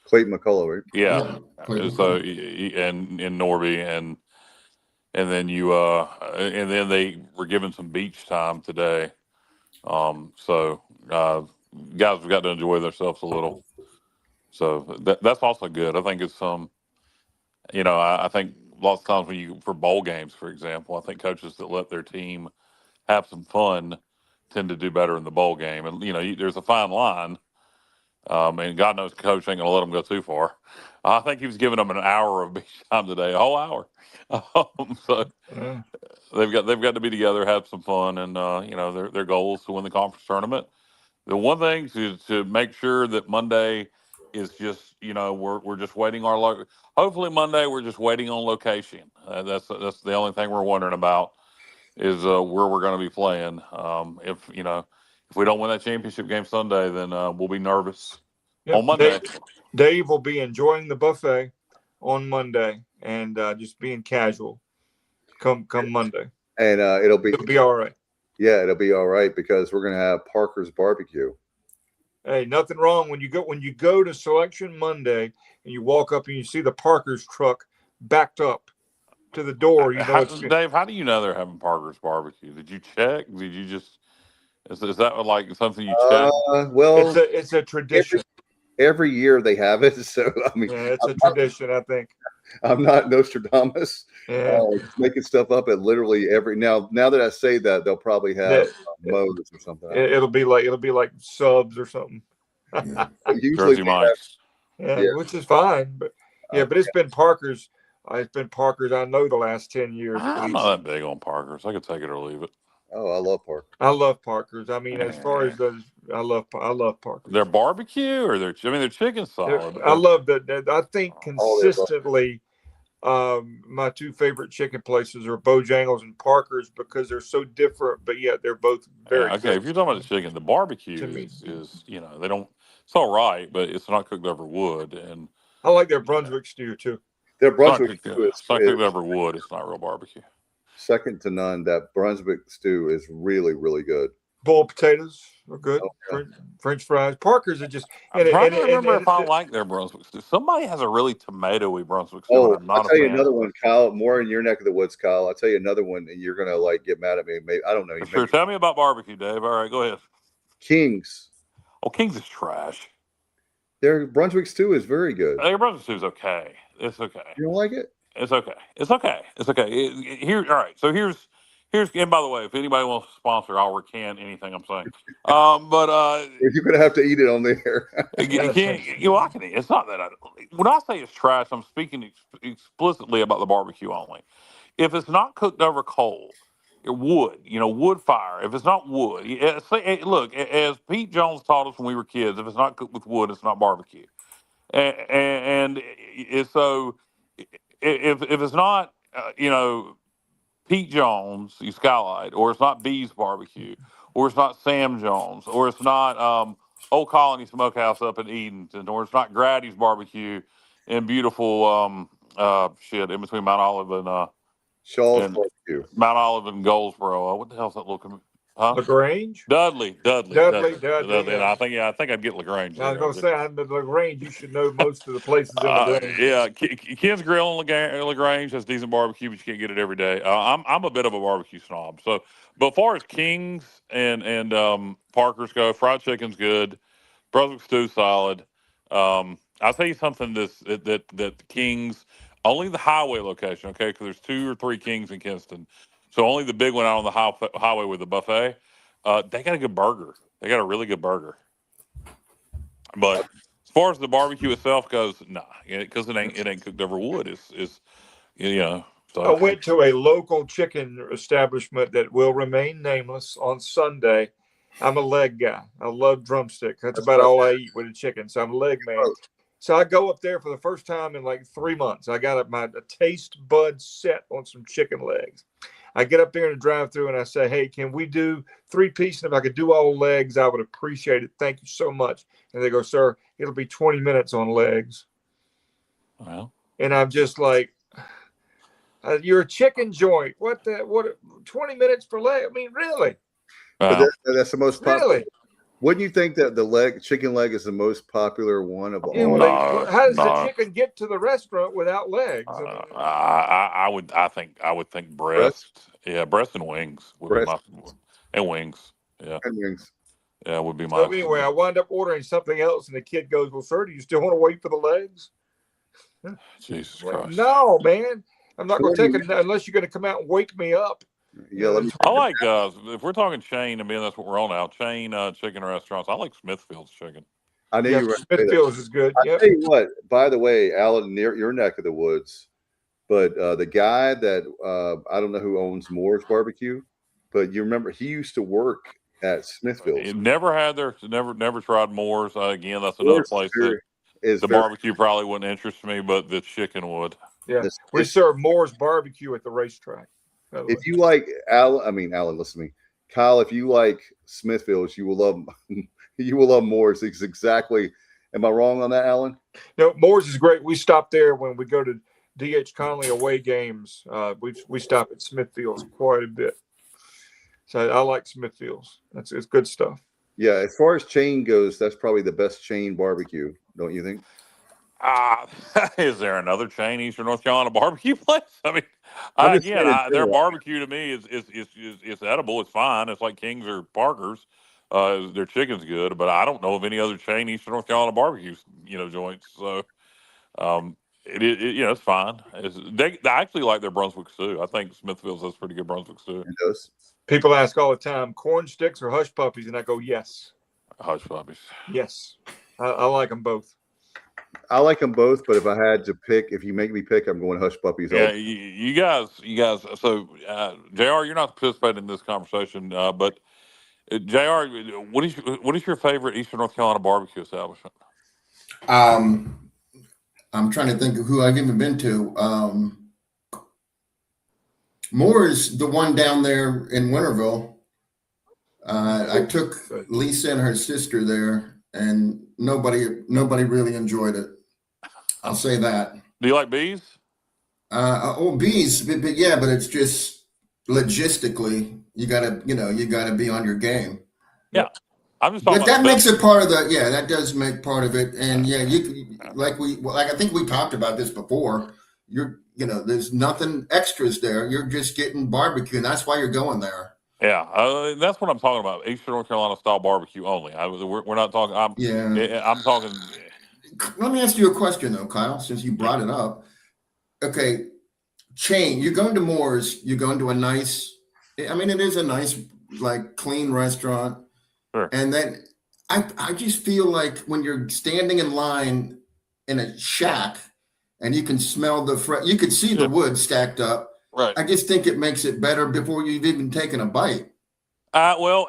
Clayton McCullough, right? Yeah. So and Norby and then and then they were given some beach time today. So guys have got to enjoy themselves a little. So that's also good. I think it's I think lots of times for bowl games, for example, I think coaches that let their team have some fun tend to do better in the bowl game. And there's a fine line. And God knows coach ain't gonna let them go too far. I think he was giving them an hour of beach time today, a whole hour. So they've got to be together, have some fun, and their goal is to win the conference tournament. The one thing is to make sure that Monday is just we're just waiting hopefully Monday we're just waiting on location. That's the only thing we're wondering about is where we're going to be playing. If we don't win that championship game Sunday, then we'll be nervous on Monday. Dave will be enjoying the buffet on Monday and just being casual come Monday. And it'll be all right. Yeah, it'll be all right because we're going to have Parker's barbecue. Hey, nothing wrong when you go to Selection Monday and you walk up and you see the Parker's truck backed up to the door. Dave, how do you know they're having Parker's barbecue? Did you check? Did you just Is that like something you check? Well, It's a tradition. Every year they have it. So I mean, Yeah, it's a tradition. I think. I'm not Nostradamus, Yeah. making stuff up at literally every now that I say that, they'll probably have modes or something. It'll be like subs or something. Usually Jersey Mike's. Which is fine, but but it's been Parker's. It's been Parker's. I know the last 10 years. I'm not that big on Parker's. I could take it or leave it. Oh, I love Parker. I love Parker's. I mean, as far as those, I love Parker's. Their barbecue or their chicken's solid. I love that. I think consistently, my two favorite chicken places are Bojangles and Parker's because they're so different, but yet they're both very okay. good. If you're talking about the chicken, the barbecue is they don't. It's all right, but it's not cooked over wood. And I like their Brunswick stew too. Their Brunswick stew it's not cooked over wood. It's not real barbecue. Second to none. That Brunswick stew is really, really good. Boiled potatoes are good. French fries. Parker's are just. I'm trying to remember if I like their Brunswick stew. Somebody has a really tomatoey Brunswick stew. Oh, I'm not I'll tell you fan. another one, Kyle. More in your neck of the woods, Kyle. I'll tell you another one, and you're gonna get mad at me. Maybe I don't know. Sure. Tell me about barbecue, Dave. All right, go ahead. King's. Oh, King's is trash. Their Brunswick stew is very good. Their Brunswick stew is okay. It's okay. You don't like it? It's okay. It's okay. It's okay. All right. So here's. And by the way, if anybody wants to sponsor, I'll recant anything I'm saying. But you're gonna have to eat it on the air. I can eat. It's not that when I say it's trash, I'm speaking explicitly about the barbecue only. If it's not cooked over coal, wood fire. If it's not wood, look, as Pete Jones taught us when we were kids, if it's not cooked with wood, it's not barbecue. And so if it's not, Pete Jones, you Skylight, or it's not Bee's Barbecue, or it's not Sam Jones, or it's not Old Colony Smokehouse up in Edenton, or it's not Grady's Barbecue in beautiful in between Mount Olive and Shaw's Barbecue. Mount Olive and Goldsboro. What the hell's that little LaGrange? Dudley. Yeah. I think I'd get LaGrange. I was going to say, the LaGrange, you should know most of the places in LaGrange. Yeah, Ken's Grill in LaGrange has decent barbecue, but you can't get it every day. I'm a bit of a barbecue snob. So, but as far as King's and Parker's go, fried chicken's good. Brunswick stew solid. I'll tell you something that King's, only the highway location, okay, because there's 2 or 3 Kings in Kinston. So only the big one out on the highway with the buffet. They got a good burger. They got a really good burger. But as far as the barbecue itself goes, nah, because it ain't cooked over wood. So I went to a local chicken establishment that will remain nameless on Sunday. I'm a leg guy. I love drumstick. That's about all I eat with a chicken. So I'm a leg man. So I go up there for the first time in like 3 months. I got my taste bud set on some chicken legs. I get up there in the drive-thru and I say, "Hey, can we do 3-piece? And if I could do all legs, I would appreciate it. Thank you so much." And they go, "Sir, it'll be 20 minutes on legs." Well, and I'm just like, "You're a chicken joint. What 20 minutes for leg? I mean, really?" But that's the most popular. Really? Wouldn't you think that the chicken leg is the most popular one of all? How does the chicken get to the restaurant without legs? I would think breast. Yeah, breast and wings would be my, and wings. Yeah, and wings. Yeah, would be my. So anyway, I wind up ordering something else, and the kid goes, "Well, sir, do you still want to wait for the legs?" Jesus Christ! No, man, I'm not going to take it unless you're going to come out and wake me up. Yeah, I like if we're talking chain, I mean that's what we're on now. Chain chicken restaurants. I like Smithfield's chicken. I knew you were. Smithfield's is good. I tell you what. By the way, Alan, near your neck of the woods, but the guy that I don't know who owns Moore's Barbecue, but you remember he used to work at Smithfield's. Never tried Moore's. Again, that's another place that the barbecue probably wouldn't interest me, but the chicken would. Yeah, we serve Moore's Barbecue at the racetrack. If you like Alan, listen to me, Kyle. If you like Smithfield's, you will love Moore's. It's exactly. Am I wrong on that, Alan? No, Moore's is great. We stop there when we go to D.H. Conley away games. We stop at Smithfield's quite a bit. So I like Smithfield's. It's good stuff. Yeah, as far as chain goes, that's probably the best chain barbecue, don't you think? Is there another chain Eastern North Carolina barbecue place? I mean, I'm just saying in their general. barbecue to me is edible. It's fine. It's like King's or Parker's. Their chicken's good, but I don't know of any other chain Eastern North Carolina barbecue joints. So it's fine. They actually like their Brunswick stew. I think Smithfield's has pretty good Brunswick stew. It does. People ask all the time, corn sticks or hush puppies, and I go, yes. Hush puppies. Yes, I like them both. I like them both, but if I had to pick, if you make me pick, I'm going hush puppies. Yeah, you guys. So, Jr., you're not participating in this conversation, but Jr., what is your favorite Eastern North Carolina barbecue establishment? I'm trying to think of who I've even been to. Moore's the one down there in Winterville. I took Lisa and her sister there, and nobody really enjoyed it. I'll say that. Do you like bees? Bees, but yeah, but it's just logistically, you gotta be on your game. Yeah, I'm just talking. But that makes it part of the. Yeah, that does make part of it, and yeah, I think we talked about this before. There's nothing extras there. You're just getting barbecue, and that's why you're going there. Yeah, that's what I'm talking about. Eastern North Carolina style barbecue only. We're not talking. I'm talking. Let me ask you a question though, Kyle, since you brought it up. Okay, chain. You're going to Moore's. You're going to a nice. I mean, it is a nice, like, clean restaurant. Sure. And then I just feel like when you're standing in line in a shack and you can smell you could see the wood stacked up. Right. I just think it makes it better before you've even taken a bite. Well,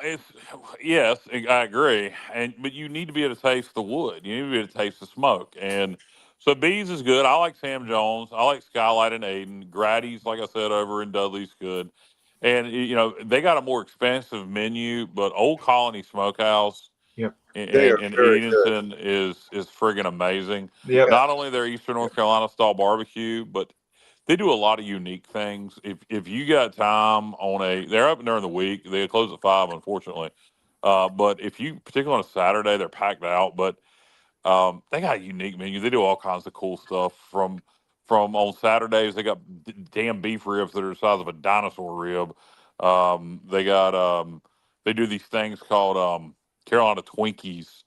yes, I agree, but you need to be able to taste the wood. You need to be able to taste the smoke, and so Bees is good. I like Sam Jones. I like Skylight and Aiden. Grady's, like I said, over in Dudley's good, and they got a more expensive menu, but Old Colony Smokehouse, Yep, in Edenton is friggin' amazing. Yep. Not only their Eastern North Carolina style barbecue, but they do a lot of unique things. If you got time they're open during the week. They close at 5, unfortunately. But if you, particularly on a Saturday, they're packed out. But they got a unique menu. They do all kinds of cool stuff. From on Saturdays, they got damn beef ribs that are the size of a dinosaur rib. They do these things called Carolina Twinkies,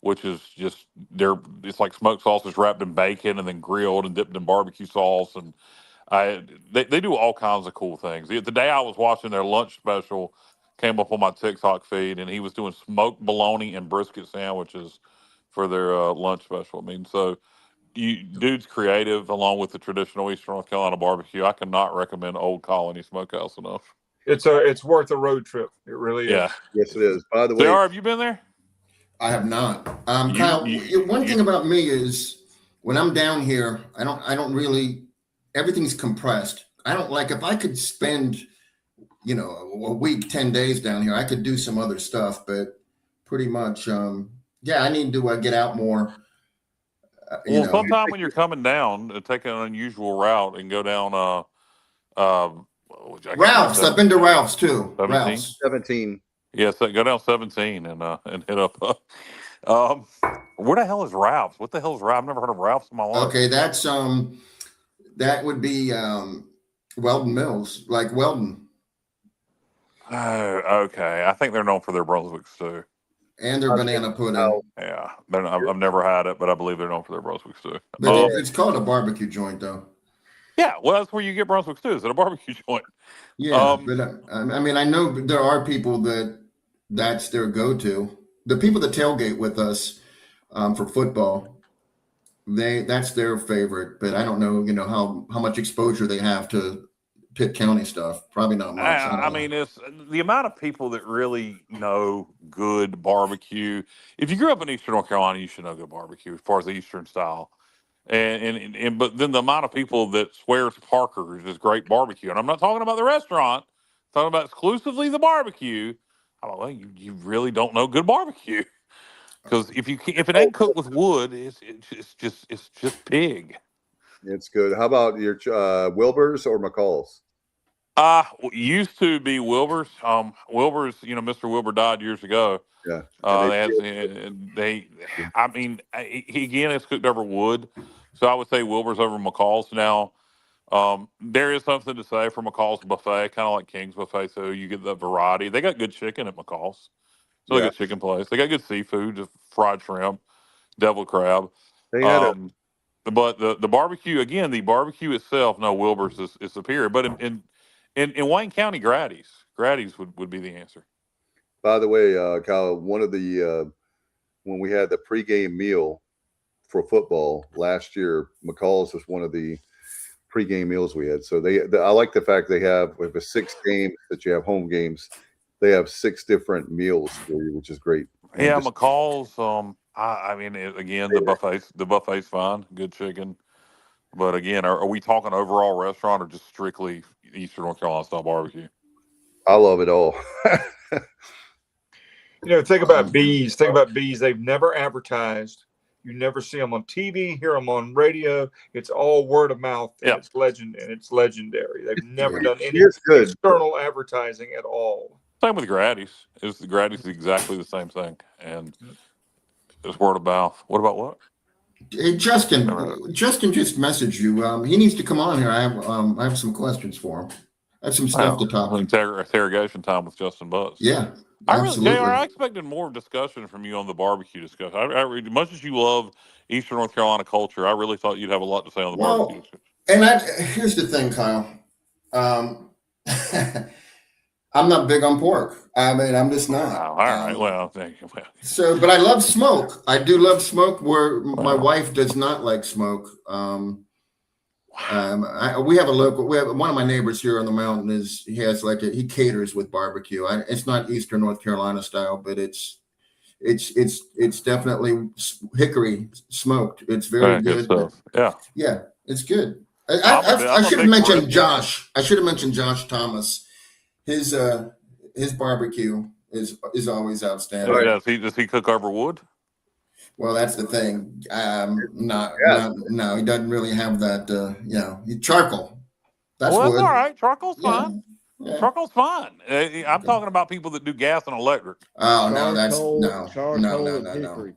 which is just it's like smoked sausage wrapped in bacon and then grilled and dipped in barbecue sauce, and they do all kinds of cool things. The day I was watching their lunch special came up on my TikTok feed, and he was doing smoked bologna and brisket sandwiches for their lunch special. I mean, so dude's creative along with the traditional Eastern North Carolina barbecue. I cannot recommend Old Colony Smokehouse enough. It's worth a road trip. It really is. Yeah. Yes, it is. By the way, JR, have you been there? I have not. Kyle, one thing about me is when I'm down here, I don't really, everything's compressed. I don't like, if I could spend, a week, 10 days down here, I could do some other stuff, but pretty much, I need to get out more. Sometime when you're coming down, take an unusual route and go down, Ralph's. I've been to Ralph's too. 17? Ralph's. 17. Yes, go down 17 and hit up. Where the hell is Ralph's? What the hell is Ralph's? I've never heard of Ralph's in my life. Okay, that's that would be Weldon Mills, like Weldon. Oh, okay. I think they're known for their Brunswick stew and their banana pudding. Yeah, I've never had it, but I believe they're known for their Brunswick stew. But it's called a barbecue joint, though. Yeah, well, that's where you get Brunswick stew. It's at a barbecue joint. Yeah, but I mean, I know there are people that's their go-to. The people that tailgate with us for football, that's their favorite. But I don't know, how much exposure they have to Pitt County stuff. Probably not much. I mean, it's the amount of people that really know good barbecue. If you grew up in Eastern North Carolina, you should know good barbecue as far as the Eastern style. But then the amount of people that swears Parker's is great barbecue, and I'm not talking about the restaurant, I'm talking about exclusively the barbecue. I don't know, you really don't know good barbecue, because if it ain't cooked with wood, it's just pig. It's good. How about your Wilbur's or McCall's? Used to be Wilbur's. Wilbur's, Mr. Wilbur died years ago. Yeah, and I mean, he again is cooked over wood, so I would say Wilbur's over McCall's now. There is something to say for McCall's buffet, kind of like King's buffet, so you get the variety. They got good chicken at McCall's. It's a really good chicken place. They got good seafood, just fried shrimp, deviled crab. they had a But the barbecue again, the barbecue itself, no, Wilbur's is superior. But in Wayne County, Grady's would be the answer. By the way, Kyle, one of the when we had the pregame meal for football last year, McCall's was one of the pregame meals we had. So I like the fact they have, with the 6 games that you have home games, they have 6 different meals for you, which is great. Yeah, McCall's. I mean, again, the buffet's fine, good chicken. But again, are we talking overall restaurant or just strictly Eastern North Carolina style barbecue? I love it all. Think about bees. Think about bees. They've never advertised. You never see them on TV, hear them on radio. It's all word of mouth. And It's legendary. They've never done any external advertising at all. Same with Grady's. Grady's exactly the same thing, and it's word of mouth. What about what? Hey, Justin just messaged you. He needs to come on here. I have some questions for him. I have some stuff to talk. Interrogation time with Justin Butts. Yeah, absolutely. I expected more discussion from you on the barbecue discussion. As much as you love Eastern North Carolina culture, I really thought you'd have a lot to say on the barbecue discussion. And here's the thing, Kyle. I'm not big on pork. I mean, I'm just not. Oh, all right. Well, thank you. So, but I love smoke. I do love smoke. Where my wife does not like smoke. We have one of my neighbors here on the mountain he caters with barbecue. It's not Eastern North Carolina style, but it's definitely hickory smoked. It's very good. Stuff. Yeah, it's good. I should have mentioned Josh. I should have mentioned Josh Thomas. His barbecue is always outstanding. Does he cook over wood? Well, that's the thing. No, he doesn't really have that. Charcoal. That's wood. That's all right. Charcoal's fine. Yeah. Charcoal's fine. I'm talking about people that do gas and electric. Oh no, that's no.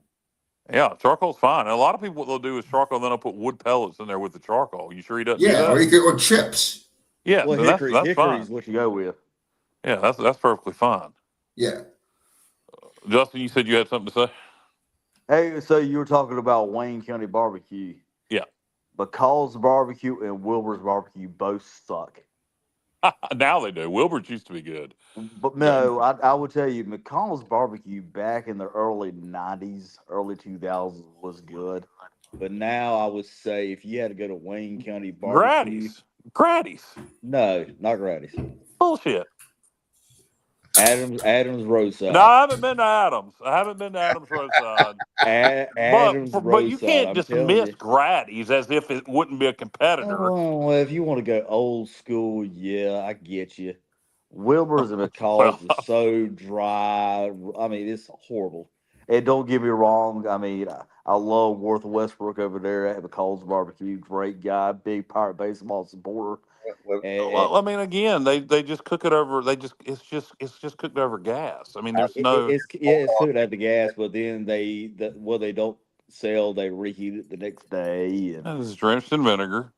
Yeah, charcoal's fine. And a lot of people, what they'll do is charcoal, then they'll put wood pellets in there with the charcoal. You sure he doesn't? Yeah, do that? or chips. Yeah, well, so hickory that's fine. Is what you go with. Yeah, that's perfectly fine. Yeah. Justin, you said you had something to say? Hey, so you were talking about Wayne County barbecue. Yeah. McCall's barbecue and Wilbur's barbecue both suck. Now they do. Wilbur's used to be good. But no, I would tell you, McCall's barbecue back in the early 90s, early 2000s was good. But now I would say if you had to go to Wayne County barbecue. Grady's. No, not Grady's. Bullshit. Adams Roadside. No, I haven't been to Adams. Roadside. But you can't dismiss Grady's as if it wouldn't be a competitor. Oh, well, if you want to go old school, yeah, I get you. Wilbur's and McCall's is so dry. I mean, it's horrible. And don't get me wrong. I mean, I love Worth Westbrook over there at McCall's barbecue. Great guy, big Pirate baseball supporter. Well, I mean, again, they just cook it over. It's just cooked over gas. I mean, there's it's cooked over gas, but then they don't sell. They reheat it the next day, and it's drenched in vinegar.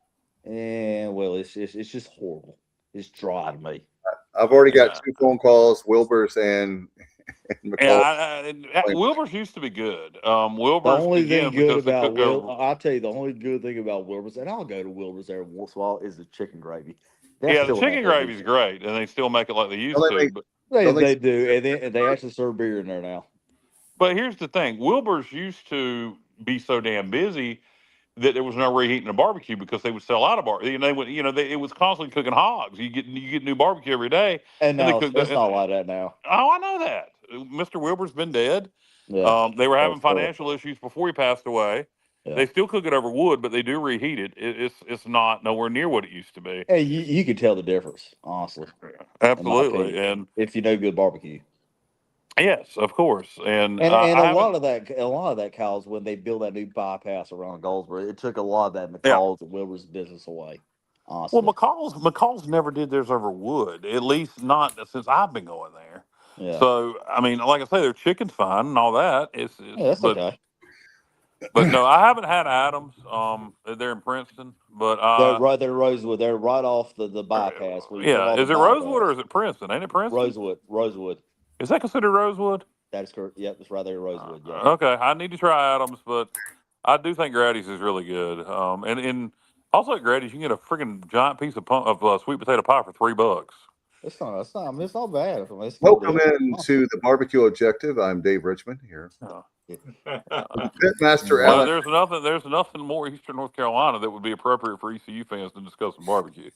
And well, it's just horrible. It's dry to me. I've already got 2 phone calls, Wilbur's and McCall. Wilbur's used to be good. Wilbur's the only thing good about I'll tell you the only good thing about Wilbur's, and I'll go to Wilbur's every once in a while, is the chicken gravy. The chicken gravy is great, and they still make it like they used to. They do, and they actually serve beer in there now. But here's the thing: Wilbur's used to be so damn busy that there was no reheating a barbecue because they would sell out of barbecue. It was constantly cooking hogs. You get new barbecue every day. And now it's not like that now. Oh, I know that. Mr. Wilbur's been dead. Yeah, they were having financial issues before he passed away. Yeah. They still cook it over wood, but they do reheat it. It's not nowhere near what it used to be. Hey, you can tell the difference, honestly. Absolutely, and if you know good barbecue. Yes, of course, and a lot of that, Kyle's when they built that new bypass around Goldsboro. It took a lot of that McCall's and Wilbur's business away. honestly. Well, McCall's never did theirs over wood, at least not since I've been going there. Yeah. So I mean, like I say, their chicken's fine and all that. Yeah, that's okay. But no, I haven't had Adams. They're in Princeton, but They're Rosewood. They're right off the bypass. Where you come yeah, off is the it Rosewood or bypass. is it Princeton? Ain't it Princeton? Rosewood. Is that considered Rosewood? That is correct. Yep, it's right there, Rosewood. Yeah. Okay, I need to try Adams, but I do think Grady's is really good. And also at Grady's, you can get a freaking giant piece of sweet potato pie for $3. It's not bad. I mean, it's Welcome into the Barbecue Objective. I'm Dave Richmond here. Pitmaster Well, Alan. there's nothing more Eastern North Carolina that would be appropriate for ECU fans than discussing barbecue.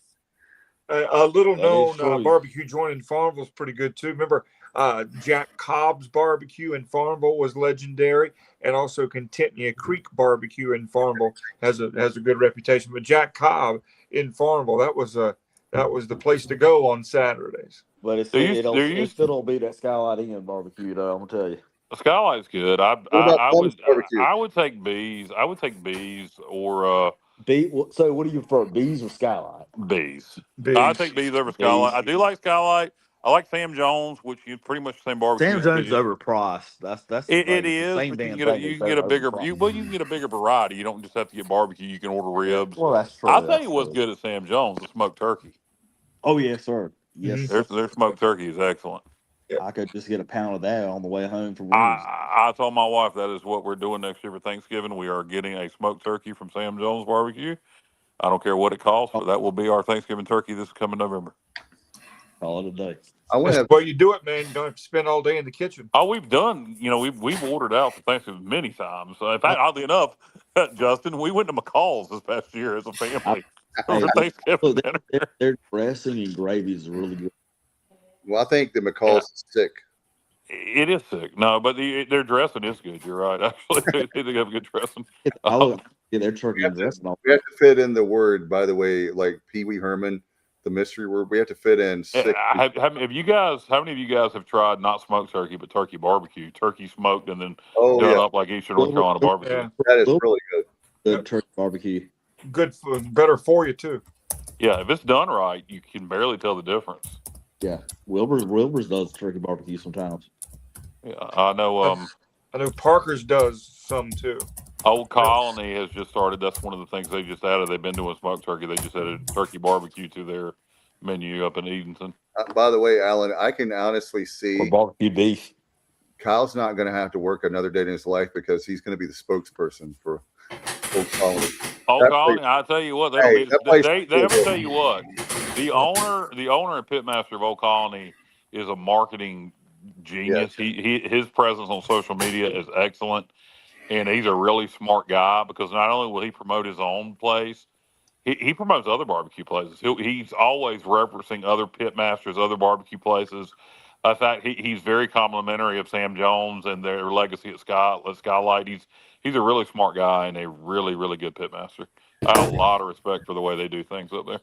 A little known barbecue joint in Farmville is pretty good too. Remember, Jack Cobb's barbecue in Farmville was legendary, and also Contentnia Creek barbecue in Farmville has a good reputation. But Jack Cobb in Farmville, that was the place to go on Saturdays. But it still don't beat that Skylight Inn barbecue, though. I'm gonna tell you. The Skylight's good. I would take Bees. I would take Bees or So what do you prefer, Bees or Skylight? Bees. I take Bees over Skylight. I do like Skylight. I like Sam Jones, which is pretty much the same barbecue. Sam Jones is overpriced. That's it is. But you can get a bigger variety. You don't just have to get barbecue. You can order ribs. Well, that's true. I'll tell you what's good at Sam Jones: the smoked turkey. Oh yes, sir. Yes, their smoked turkey is excellent. I could just get a pound of that on the way home from. I told my wife that is what we're doing next year for Thanksgiving. We are getting a smoked turkey from Sam Jones Barbecue. I don't care what it costs, but that will be our Thanksgiving turkey this coming November. Call it a day. Well, you do it, man. You don't have to spend all day in the kitchen. Oh, we've done. We've ordered out for Thanksgiving many times. In fact, oddly enough, Justin, we went to McCall's this past year as a family for Thanksgiving dinner. Their dressing and gravy is really good. Well, I think the McCall's is sick. It is sick. No, but their dressing is good. You're right. Actually, they have good dressing. Their turkey and dressing. We have to fit in the word, by the way, like Pee Wee Herman, the mystery word. We have to fit in sick. How many of you guys have tried not smoked turkey, but turkey barbecue? Turkey smoked and then done up like Eastern North Carolina barbecue. Yeah. That is really good. Good turkey barbecue. Better for you, too. Yeah, if it's done right, you can barely tell the difference. Yeah, Wilbur's does turkey barbecue sometimes. Yeah, I know. I know Parker's does some too. Old Colony has just started. That's one of the things they just added. They've been doing smoked turkey. They just added turkey barbecue to their menu up in Edenton. By the way, Alan, I can honestly see or barbecue beef. Kyle's not going to have to work another day in his life because he's going to be the spokesperson for Old Colony. Old Colony, I tell you what, they tell you what. The owner and pitmaster of Old Colony is a marketing genius. Yes. His presence on social media is excellent, and he's a really smart guy because not only will he promote his own place, he promotes other barbecue places. He's always referencing other pitmasters, other barbecue places. In fact, he's very complimentary of Sam Jones and their legacy at Skylight. He's a really smart guy and a really, really good pitmaster. I have a lot of respect for the way they do things up there.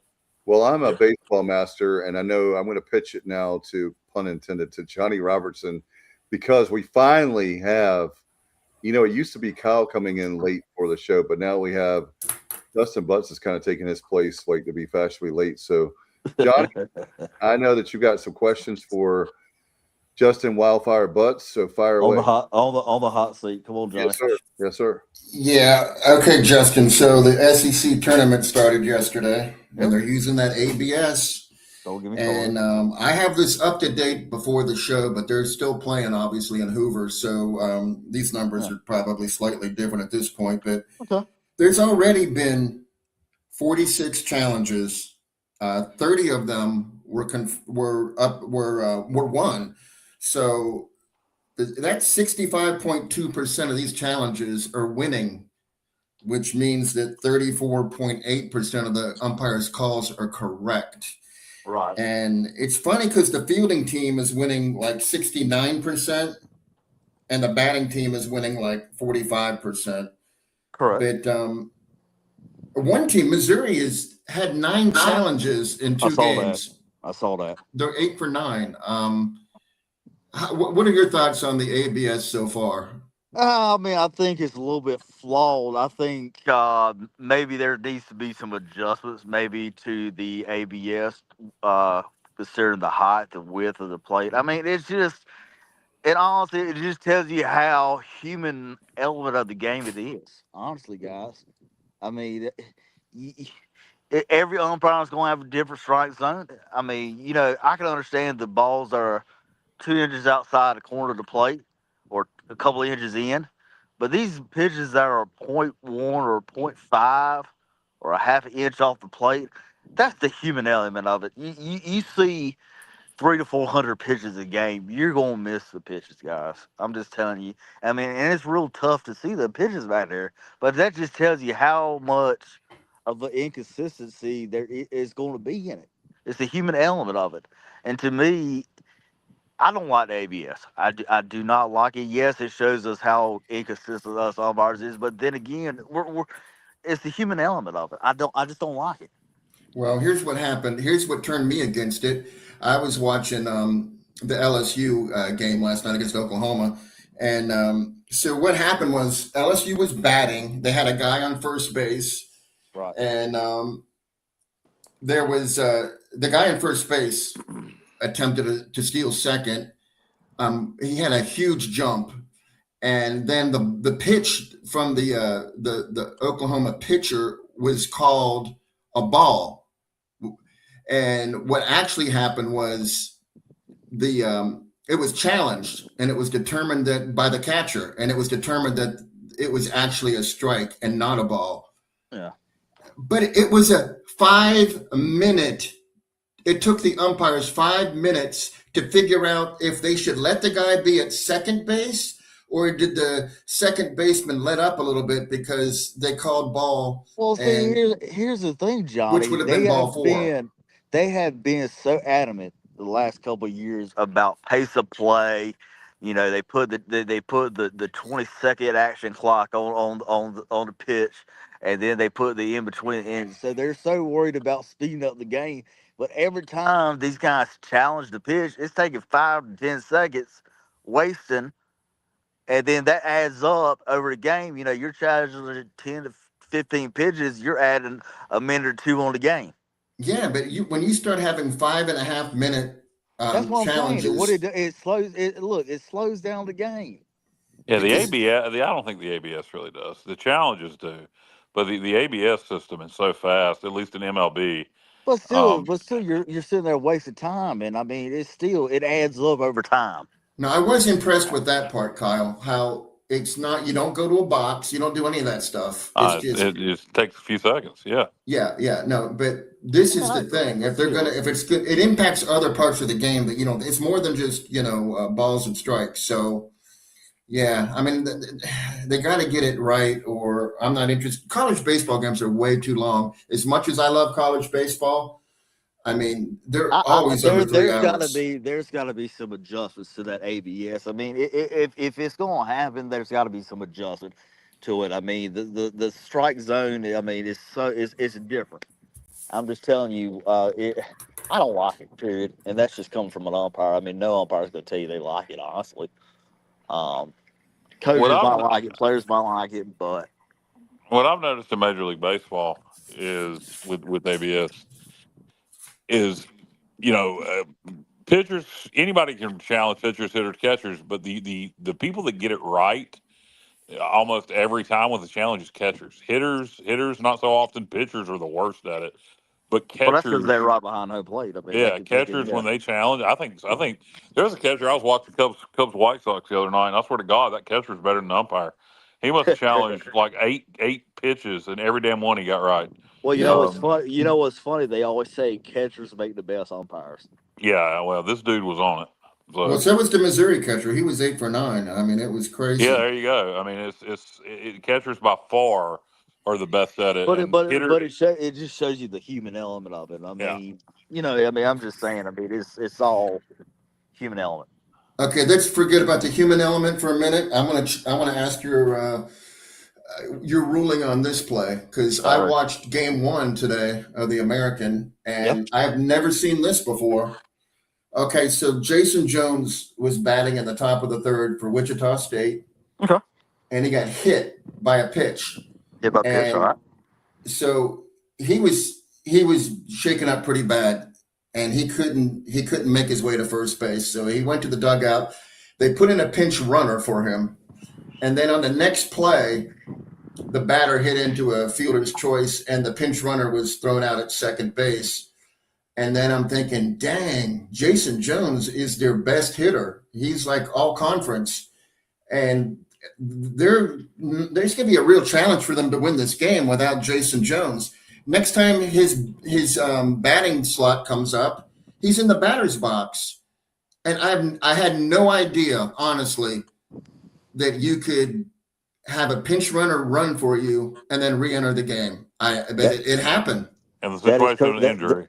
Well, I'm a baseball master, and I know I'm going to pitch it now to, pun intended, to Johnny Robertson, because we finally have, it used to be Kyle coming in late for the show, but now we have Dustin Butts is kind of taking his place, like to be fashionably late. So, Johnny, I know that you got some questions for Justin Wildfire Butts, so fire away. On the hot seat. Come on, Johnny. Yes, sir. Yes, sir. Yeah. Okay, Justin. So the SEC tournament started yesterday, and they're using that ABS. Don't give me and I have this up to date before the show, but they're still playing, obviously, in Hoover. So these numbers are probably slightly different at this point. But there's already been 46 challenges. 30 of them were won. So that's 65.2% of these challenges are winning, which means that 34.8% of the umpires' calls are correct. Right. And it's funny because the fielding team is winning like 69%, and the batting team is winning like 45%. Correct. But one team, Missouri, has had 9 challenges in 2 games. I saw that. They're 8 for 9. What are your thoughts on the ABS so far? I mean, I think it's a little bit flawed. I think maybe there needs to be some adjustments, maybe to the ABS, considering the height, the width of the plate. I mean, it's just, it honestly, it just tells you how human element of the game it is. Honestly, guys. I mean, y- every umpire is going to have a different strike zone. I mean, I can understand the balls are 2 inches outside the corner of the plate or a couple of inches in. But these pitches that are point .1 or .5 or a half an inch off the plate, that's the human element of it. You see 300 to 400 pitches a game, you're going to miss the pitches, guys. I'm just telling you. I mean, and it's real tough to see the pitches back there. But that just tells you how much of the inconsistency there is going to be in it. It's the human element of it. And to me, I don't like the ABS. I do not like it. Yes, it shows us how inconsistent us umpires is, but then again, it's the human element of it. I just don't like it. Well, here's what happened. Here's what turned me against it. I was watching the LSU game last night against Oklahoma. And so what happened was LSU was batting. They had a guy on first base. Right. And there was the guy in first base attempted to steal second. He had a huge jump. And then the pitch from the Oklahoma pitcher was called a ball. And what actually happened was it was challenged, and it was determined that by the catcher, and it was determined that it was actually a strike and not a ball. Yeah. But it was a 5-minute. It took the umpires 5 minutes to figure out if they should let the guy be at second base, or did the second baseman let up a little bit because they called ball? Well, see, here's the thing, Johnny. Which would have been ball 4. They have been so adamant the last couple of years about pace of play. They put the 20-second action clock on the pitch, and then they put the in between ends. So they're so worried about speeding up the game. But every time these guys challenge the pitch, it's taking 5 to 10 seconds, wasting. And then that adds up over the game. You're challenging 10 to 15 pitches, you're adding a minute or two on the game. Yeah, but when you start having 5.5 minute that's what challenges, I'm saying. It slows down the game. Yeah, the ABS. I don't think the ABS really does. The challenges do, but the ABS system is so fast. At least in MLB. But still, you're sitting there wasting time, and I mean, it adds up over time. No, I was impressed with that part, Kyle. How it's not, you don't go to a box, you don't do any of that stuff. It's it just takes a few seconds. Yeah. Yeah. No, but this is the thing. If it's good, it impacts other parts of the game that it's more than just balls and strikes. So yeah, I mean they got to get it right, or I'm not interested. College baseball games are way too long. As much as I love college baseball, I mean, they're always over 3 hours. There's got to be some adjustments to that ABS. I mean, if it's going to happen, there's got to be some adjustment to it. I mean, the strike zone. I mean, it's different. I'm just telling you, I don't like it. Period. And that's just coming from an umpire. I mean, no umpire is going to tell you they like it. Honestly, coaches might like it, players might like it, but what I've noticed in Major League Baseball is with ABS. Is pitchers, anybody can challenge pitchers, hitters, catchers, but the people that get it right almost every time with the challenge is catchers. Hitters not so often. Pitchers are the worst at it, but catchers. Well, that's because they're right behind home plate. I mean, catchers when they challenge. I think there's a catcher. I was watching Cubs White Sox the other night, and I swear to God, that catcher's better than the umpire. He must have challenged like eight pitches, and every damn one he got right. Well, what's funny? What's funny? They always say catchers make the best umpires. Yeah, well, this dude was on it. So was the Missouri catcher. He was 8 for 9. I mean, it was crazy. Yeah, there you go. I mean, catchers by far are the best at it. But it just shows you the human element of it. I mean, I'm just saying. I mean, it's all human element. Okay, let's forget about the human element for a minute. I want to ask your ruling on this play, because I watched game 1 today of the American, and I have never seen this before. Okay, so Jason Jones was batting at the top of the 3rd for Wichita State. Okay. and he got hit by a pitch. Hit by pitch, And all right. so he was shaken up pretty bad, and he couldn't make his way to first base. So he went to the dugout. They put in a pinch runner for him, and then on the next play, the batter hit into a fielder's choice, and the pinch runner was thrown out at second base. And then I'm thinking, dang, Jason Jones is their best hitter. He's like all conference. And there's going to be a real challenge for them to win this game without Jason Jones. Next time his batting slot comes up, he's in the batter's box. And I had no idea, honestly, that you could have a pinch runner run for you and then re-enter the game. But it happened. And the situation of injury.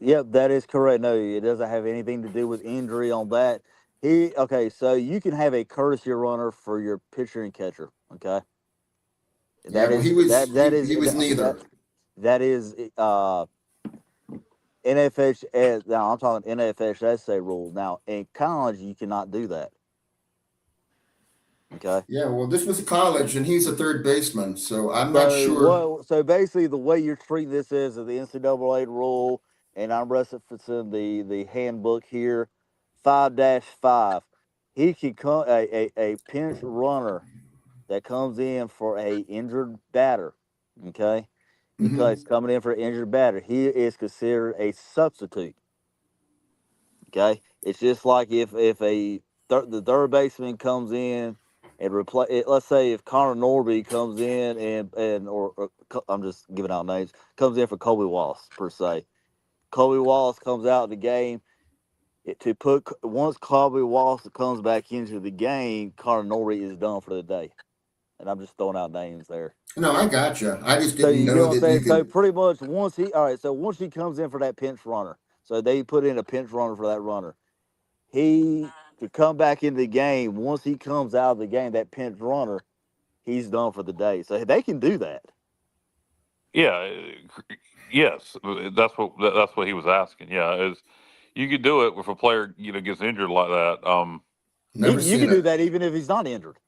Yep, that is correct. No, it doesn't have anything to do with injury on that. So you can have a courtesy runner for your pitcher and catcher. Okay. He was neither. That is NFHS. Now I'm talking NFHSA rule. Now in college you cannot do that. Okay. Yeah, well, this was college, and he's a third baseman, so I'm not sure. So basically, the way you're treating this is the NCAA rule, and I'm referencing the handbook here, 5-5. He can come a pinch runner that comes in for a injured batter. Okay, because coming in for an injured batter, he is considered a substitute. Okay, it's just like if the third baseman comes in and let's say if Connor Norby comes in or I'm just giving out names, comes in for Colby Wallace per se. Colby Wallace comes out of the game. Once Colby Wallace comes back into the game, Connor Norby is done for the day. And I'm just throwing out names there. No, I got you. I just didn't know that you could. So pretty much once he comes in for that pinch runner, so they put in a pinch runner for that runner, he to come back into the game. Once he comes out of the game, that pinch runner, he's done for the day. So they can do that. Yeah, yes, that's what he was asking. Yeah, you could do it if a player gets injured like that. You can do that even if he's not injured.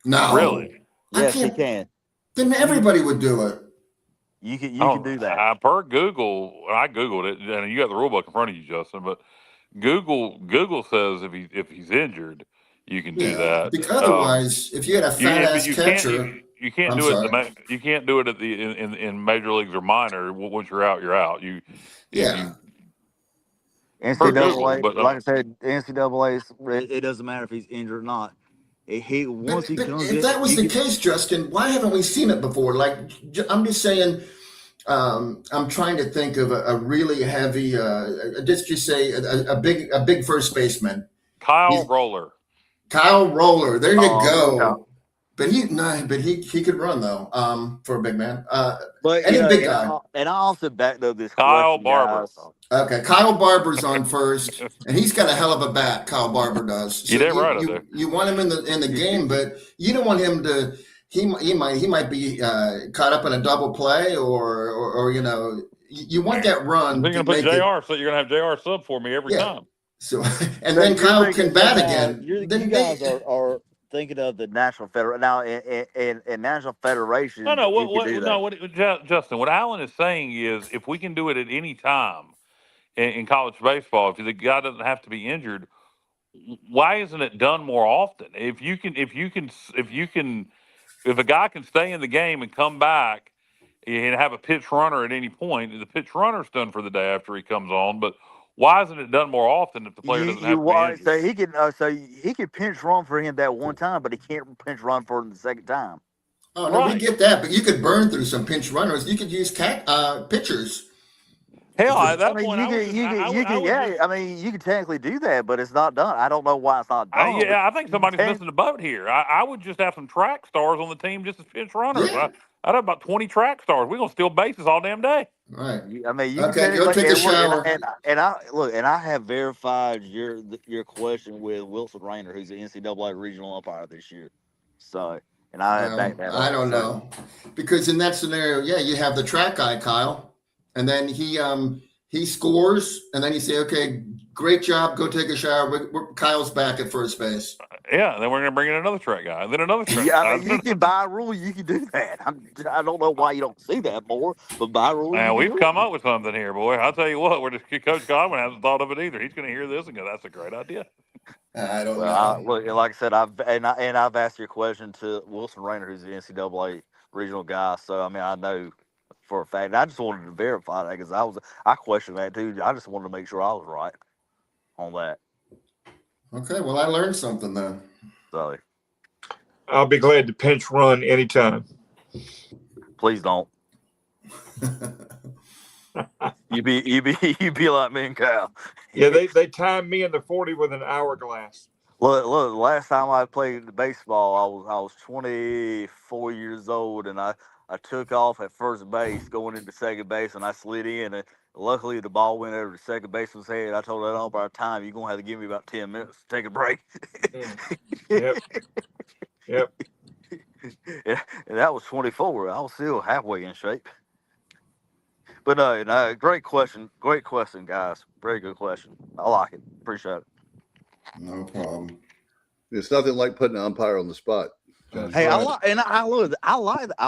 No, really? Yes, he can. Then everybody would do it. You can do that. Per Google, I googled it, and you got the rule book in front of you, Justin. But Google says if he's injured, you can do that. Because otherwise, if you had a fat ass catcher, you can't do it. You can't do it at in major leagues or minor. Once you're out, you're out. NCAA, but like I said, NCAA, it doesn't matter if he's injured or not. If that was the case, Justin, why haven't we seen it before? Like, I'm just saying, I'm trying to think of a really heavy, just say a big first baseman. Kyle Roller. There you go. Yeah. But he could run though. For a big man. But any big guy. And I also backed up this Kyle Barber. Okay, Kyle Barber's on first, and he's got a hell of a bat. Kyle Barber does. So you want him in the game, but you don't want him to. He might be caught up in a double play, or you want that run. They're going to put JR, so you're going to have JR sub for me every time. So then Kyle can bat again. You guys are thinking of the National Federation now in National Federation. Justin, what Alan is saying is if we can do it at any time in college baseball, if the guy doesn't have to be injured, why isn't it done more often? If a guy can stay in the game and come back and have a pitch runner at any point, the pitch runner's done for the day after he comes on. But why isn't it done more often if the player doesn't have to be injured? So he can pinch run for him that one time, but he can't pinch run for him the second time. Oh no, we get that, but you could burn through some pinch runners. You could use pitchers. Hell, at that point, you can technically do that, but it's not done. I don't know why it's not done. I think somebody's missing the boat here. I would just have some track stars on the team just as pinch runners. Yeah. I'd have about 20 track stars. We're gonna steal bases all damn day. Right. I mean, you okay, go take a shower. And I have verified your question with Wilson Rayner, who's the NCAA Regional umpire this year. So, and I have backed that up. I don't know, because in that scenario, you have the track guy, Kyle. And then he he scores, and then you say, okay, great job, go take a shower. Kyle's back at first base. Yeah, then we're going to bring in another track guy, and then another track Yeah, guy. I mean, you can buy a rule, you can do that. I don't know why you don't see that more, but by a rule, you Man, can we've do come it. up with something here, boy. I'll tell you what, Coach Godwin hasn't thought of it either. He's going to hear this and go, that's a great idea. I don't Well, know. look, like I said, I've asked your question to Wilson Rayner, who's the NCAA regional guy. So I mean, I know for a fact. And I just wanted to verify that because I questioned that too. I just wanted to make sure I was right on that. Okay, well, I learned something then. So I'll be glad to pinch run anytime. please don't. You be like me and Cal. Yeah, they timed me in the 40 with an hourglass. Look, the last time I played baseball, I was 24 years old, and I took off at first base going into second base, and I slid in, and luckily the ball went over to second baseman's head. I told that umpire, time, you're going to have to give me about 10 minutes to take a break. Yep. Yep. And that was 24. I was still halfway in shape. But no, great question, guys. Very good question. I like it. Appreciate it. No problem. It's nothing like putting an umpire on the spot. Hey, I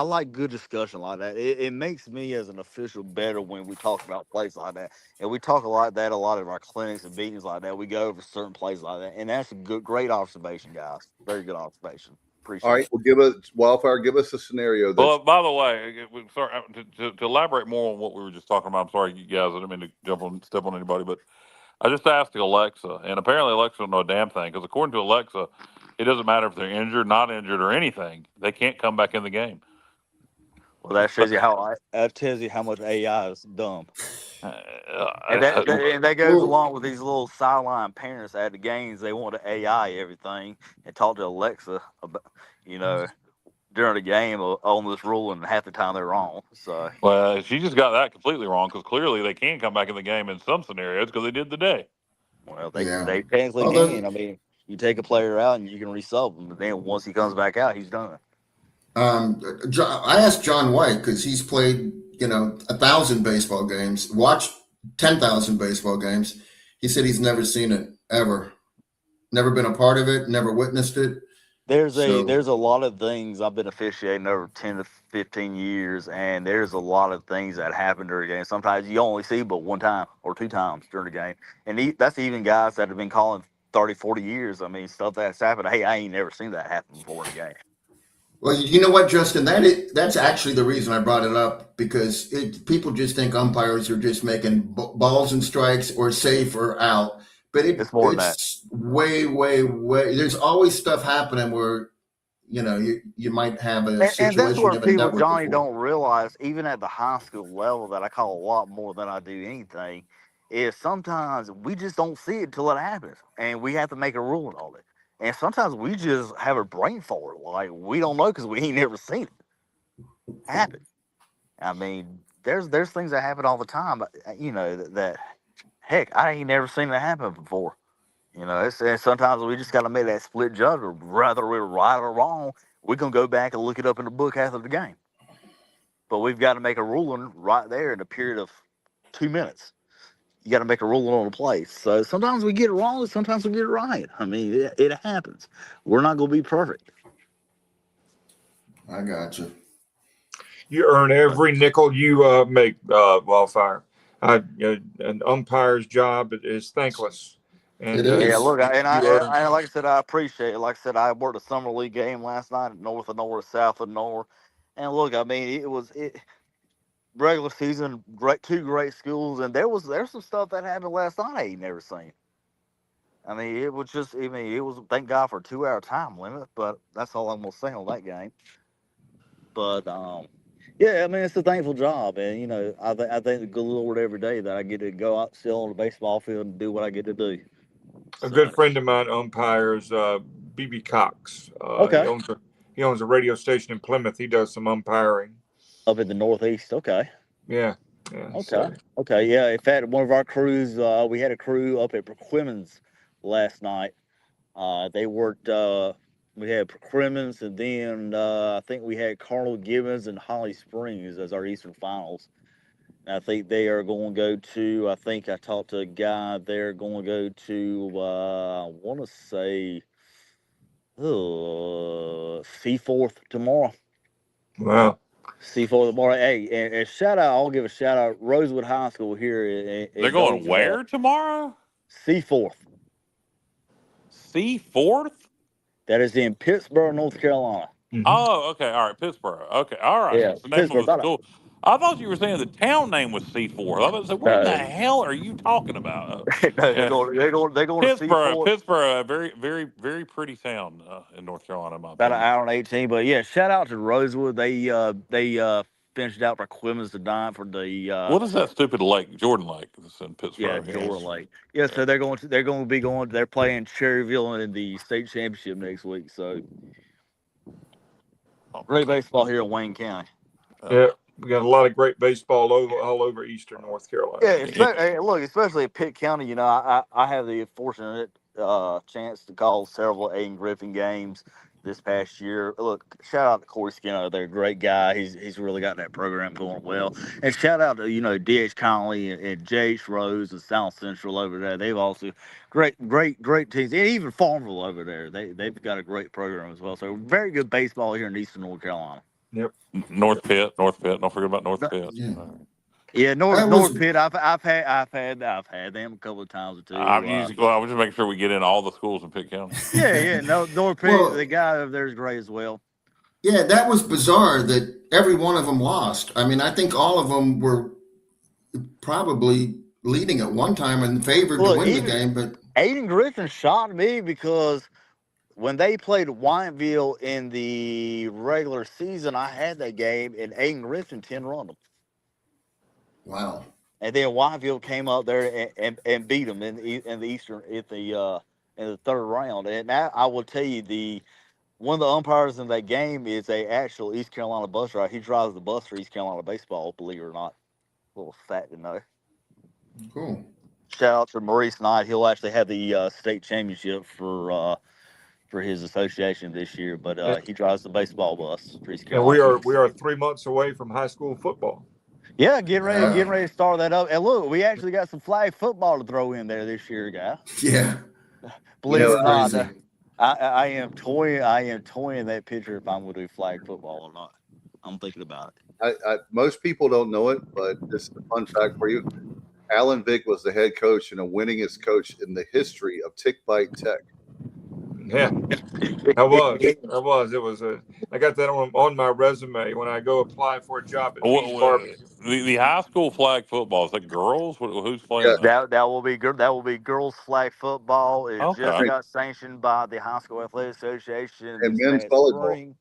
like good discussion like that. It makes me as an official better when we talk about plays like that, and we talk a lot of our clinics and meetings like that. We go over certain plays like that, and that's a great observation, guys. Very good observation. Appreciate All right, it. well, give us Wildfire. Give us a scenario. Well, by the way, sorry to elaborate more on what we were just talking about. I'm sorry, you guys. I didn't mean to step on anybody, but I just asked Alexa, and apparently Alexa don't know a damn thing because according to Alexa, it doesn't matter if they're injured, not injured, or anything. They can't come back in the game. Well, that tells you how much AI is dumb. And that goes along with these little sideline parents at the games. They want to AI everything and talk to Alexa about, during the game on this rule, and half the time they're wrong. So, well, she just got that completely wrong because clearly they can come back in the game in some scenarios because they did today. well, they technically can. I mean, you take a player out and you can resub him, but then once he comes back out, he's done. I asked John White because he's played 1,000 baseball games, watched 10,000 baseball games. He said he's never seen it ever, never been a part of it, never witnessed it. There's a lot of things. I've been officiating over 10 to 15 years, and there's a lot of things that happen during the game. Sometimes you only see but one time or two times during the game, and that's even guys that have been calling 30, 40 years. I mean, stuff that's happened. Hey, I ain't never seen that happen before in the game. Well, you know what, Justin? That's actually the reason I brought it up, because people just think umpires are just making balls and strikes or safe or out. But it's more than that. Way, way, way. There's always stuff happening where, you might have a situation. And that's where people, Johnny, before. don't realize, even at the high school level, that I call a lot more than I do anything, is sometimes we just don't see it until it happens. And we have to make a ruling on it. And sometimes we just have a brain for it. Like, we don't know because we ain't never seen it happen. I mean, there's things that happen all the time, that heck, I ain't never seen it happen before. And sometimes we just got to make that split judgment. Whether we're right or wrong, we're going to go back and look it up in the book after the game. But we've got to make a ruling right there in a period of 2 minutes. You got to make a ruling on the play. So sometimes we get it wrong, sometimes we get it right. I mean, it happens. We're not going to be perfect. I got you. You earn every nickel you make, Wildfire. An umpire's job is thankless. And, it is. Look, and like I said, I appreciate it. Like I said, I worked a summer league game last night, north of North, south of North. And look, I mean, regular season, two great schools, and there's some stuff that happened last night I ain't never seen. I mean, it was thank God for a 2-hour time limit, but that's all I'm gonna say on that game. But yeah, I mean, it's a thankful job, and I thank the good Lord every day that I get to go out, sit on the baseball field, and do what I get to do. A good friend of mine umpires, B.B. Cox. Okay. He owns a radio station in Plymouth. He does some umpiring up in the Northeast. Okay. Yeah. Okay. So. Okay. Yeah. In fact, one of our crews, we had a crew up at Perquimans last night. They worked. We had Perquimans, and then I think we had Cardinal Gibbons and Holly Springs as our Eastern Finals. I think they are going to go to. I think I talked to a guy. They're going to go to. I want to say, C4 tomorrow. Wow. C4 tomorrow. Hey, and shout out. I'll give a shout out. Rosewood High School here. They're going where tomorrow? C4. C4th? That is in Pittsburgh, North Carolina. Mm-hmm. Oh, okay. All right. Pittsburgh. Okay. All right. Yeah, That's the name Pittsburgh. of the school. I thought you were saying the town name was C4. I was about to say, what in the hell are you talking about? No, Yeah. they're going to Pittsburgh. C4. Pittsburgh, a very, very, very pretty town in North Carolina, in my About an opinion. hour and 18. But yeah, shout out to Rosewood. They finished out for Quimens tonight for the What is that stupid lake? Jordan Lake. That's in Pittsburgh. Jordan Lake. Yeah, so they're playing Cherryville in the state championship next week. So great baseball here in Wayne County. Yeah, we got a lot of great baseball all over Eastern North Carolina. Yeah, especially in Pitt County. You know, I have the fortunate chance to call several Aiden Griffin games this past year. Look, shout out to Corey Skinner. They're a great guy. He's really got that program going well. And shout out to, D.H. Conley and J.H. Rose and South Central over there. They've also great teams. And even Farmville over there. They've got a great program as well. So very good baseball here in Eastern North Carolina. Yep. North Pitt. Don't forget about North Pitt. Yeah. Yeah, North Pitt. I've had them a couple of times or two. I was just making sure we get in all the schools in Pitt County. Yeah. No, North Pitt. Well, the guy over there is great as well. Yeah, that was bizarre that every one of them lost. I mean, I think all of them were probably leading at one time and favored to win the game. But Aiden Griffin shocked me because when they played Whiteville in the regular season, I had that game and Aiden Griffin 10 run them. Wow. And then Whiteville came up there and beat them in the third round. And now I will tell you, one of the umpires in that game is a actual East Carolina bus driver. He drives the bus for East Carolina baseball, believe it or not. A little fact to know. Cool. Shout out to Maurice Knight. He'll actually have the state championship for his association this year, but he drives the baseball bus for East Carolina. And we are 3 months away from high school football. Yeah, getting ready to start that up. And look, we actually got some flag football to throw in there this year, guy. Yeah. Believe it or not, I am toying that picture if I'm going to do flag football or not. I'm thinking about it. Most people don't know it, but this is a fun fact for you. Alan Vick was the head coach and the winningest coach in the history of Tick Bite Tech. Yeah, I was. I got that on my resume when I go apply for a job at the high school flag football, is that girls? Who's playing that? That will be girls flag football. It just got sanctioned by the High School Athletic Association and men's volleyball. Spring,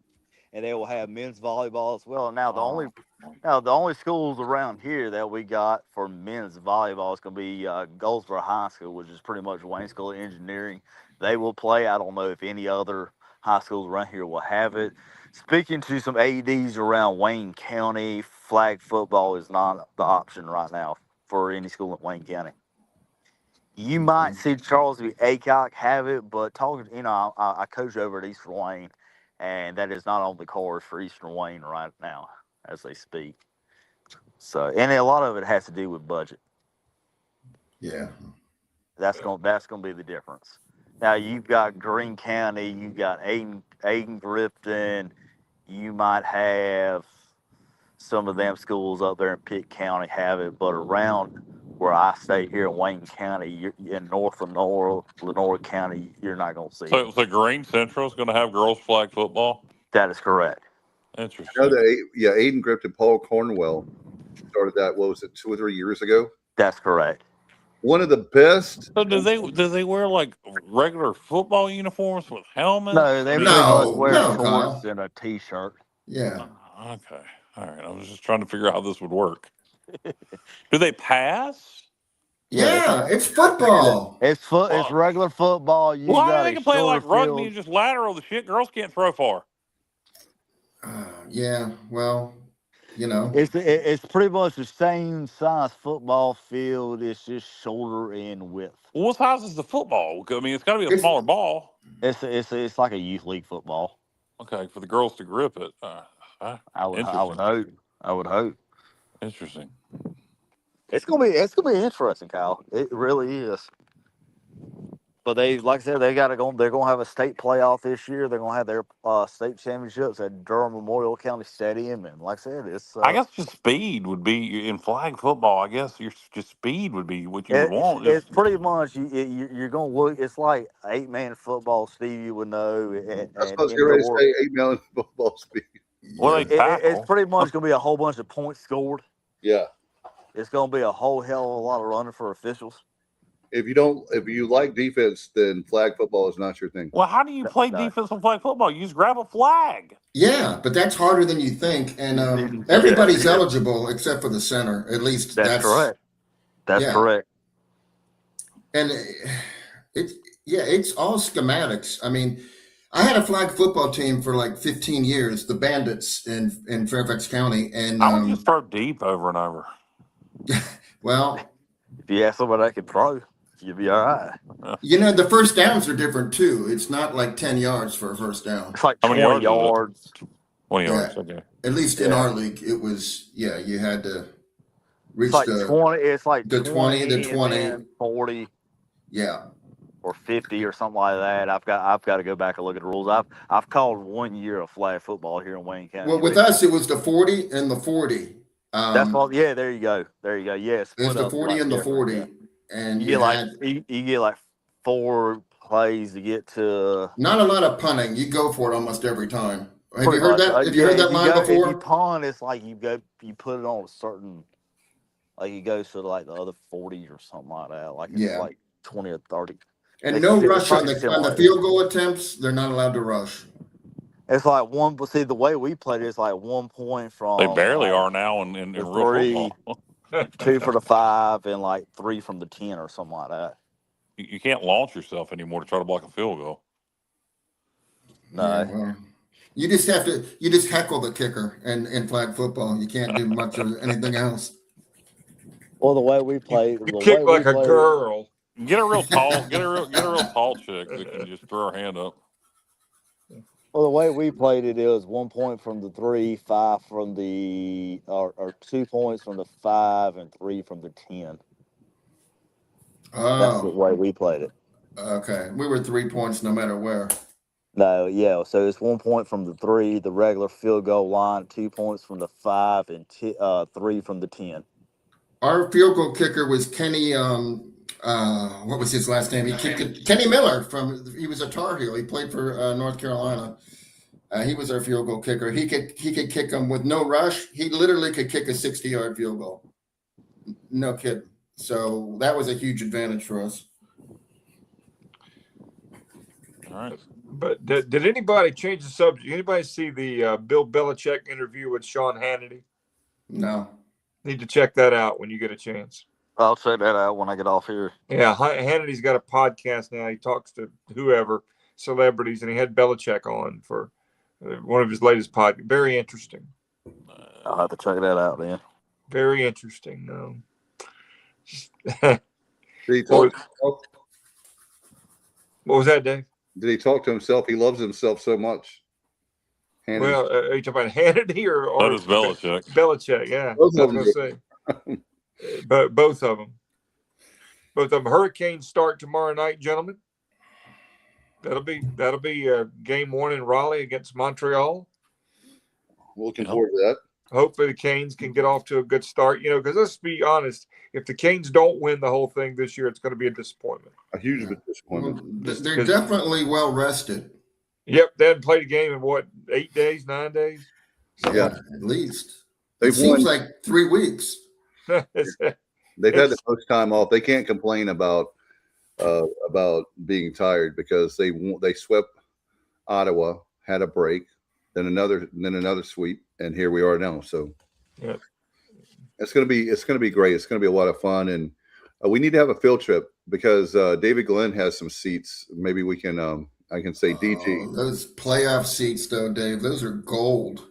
and they will have men's volleyball as well. Now the only schools around here that we got for men's volleyball is going to be Goldsboro High School, which is pretty much Wayne School of Engineering. They will play. I don't know if any other high schools around here will have it. Speaking to some ADs around Wayne County, flag football is not the option right now for any school in Wayne County. You might see Charlesville Aycock have it, but I coach over at Eastern Wayne, and that is not on the cards for Eastern Wayne right now as they speak. So, and a lot of it has to do with budget. Yeah, that's gonna be the difference. Now you've got Greene County, you've got Aiden Griffin, you might have some of them schools up there in Pitt County have it, but around where I stay here in Wayne County, in North Lenore County, you're not going to see it. So Greene Central is going to have girls flag football? That is correct. Interesting. I know that, Aiden Griffin, Paul Cornwell started that, 2 or 3 years ago? That's correct. One of the best. So do they wear like regular football uniforms with helmets? No, they wear shorts and a t-shirt. Yeah. Okay. All right. I was just trying to figure out how this would work. Do they pass? Yeah, it's football. It's regular football. They can play like rugby and just lateral the shit. Girls can't throw far. Yeah. Well, it's pretty much the same size football field. It's just shorter in width. Well, what size is the football? I mean, it's got to be a smaller ball. It's like a youth league football. Okay, for the girls to grip it. I would hope. Interesting. It's gonna be interesting, Kyle. It really is. But they, like I said, they're gonna have a state playoff this year. They're gonna have their state championships at Durham Memorial County Stadium, and like I said, it's I guess just speed would be in flag football. I guess just speed would be what you would want. it's pretty much you're gonna look. It's like 8-man football. Steve, you would know, That's and what I was getting ready to indoor. say. 8-man football speed. Well, they tackle. It's pretty much gonna be a whole bunch of points scored. Yeah. It's gonna be a whole hell of a lot of running for officials. If you like defense, then flag football is not your thing. Well, how do you play defense on flag football? You just grab a flag. Yeah, but that's harder than you think, and everybody's eligible except for the center. At least that's correct. That's correct. And it's all schematics. I mean, I had a flag football team for like 15 years, the Bandits in Fairfax County, and I would just throw deep over and over. Well, if you have somebody that can throw, you'll be all right. You know, the first downs are different too. It's not like 10 yards for a first down. It's like 20 yards. 20 yards, okay. At least in our league, it was, you had to reach it's like the 20. It's like the 20, the 20, 40, yeah, or 50 or something like that. I've got to go back and look at the rules. I've called 1 year of flag football here in Wayne County. Well, with us, it was the 40 and the 40. That's all. Yeah, there you go. Yes, it's the 40 and the 40. Yeah. And you get like 4 plays to get to. Not a lot of punting. You go for it almost every time. Have you heard that? Have you heard that line before? If you punt, it's like you put it on a certain, like it goes to like the other 40 or something like that. Like it's like 20 or 30. And no rush on the field goal attempts. They're not allowed to rush. It's like one. See, the way we played it is like 1 point from. They barely are now in real football. 2 for the 5 and like 3 from the 10 or something like that. You can't launch yourself anymore to try to block a field goal. No. Yeah, well, you just heckle the kicker in flag football. You can't do much of anything else. Well, the way we play, you kick like a girl. Get a real tall chick that can just throw her hand up. Well, the way we played it is 1 point from the 3, 5 from the, or 2 points from the 5, and 3 from the 10. Oh, that's the way we played it. Okay, we were 3 points no matter where. No, yeah. So it's 1 point from the 3, the regular field goal line, 2 points from the 5, and 3 from the 10. Our field goal kicker was Kenny. What was his last name? He kicked it. Kenny Miller he was a Tar Heel. He played for North Carolina. He was our field goal kicker. He could kick them with no rush. He literally could kick a 60-yard field goal. No kidding. So that was a huge advantage for us. All right. But did anybody change the subject? Anybody see the Bill Belichick interview with Sean Hannity? No. Need to check that out when you get a chance. I'll check that out when I get off here. Yeah, Hannity's got a podcast now. He talks to whoever, celebrities, and he had Belichick on for one of his latest podcasts. Very interesting. I'll have to check that out then. Very interesting. Did he talk? What was that, Dave? Did he talk to himself? He loves himself so much. Hannity. Well, are you talking about Hannity or that is Belichick? Belichick, yeah. Both of them. Say. But both of them. Hurricanes start tomorrow night, gentlemen. That'll be game 1 in Raleigh against Montreal. Looking forward to that. Hopefully the Canes can get off to a good start. Because let's be honest, if the Canes don't win the whole thing this year, it's going to be a disappointment. A huge disappointment. Well, they're definitely well rested. Yep, they haven't played a game in 8 days, 9 days? Yeah, at least. It seems like 3 weeks. They've had the most time off. They can't complain about being tired because they swept Ottawa, had a break, then another sweep, and here we are now. So yeah. It's gonna be great. It's gonna be a lot of fun, and we need to have a field trip because David Glenn has some seats. Maybe we can I can say DG. Those playoff seats though, Dave, those are gold.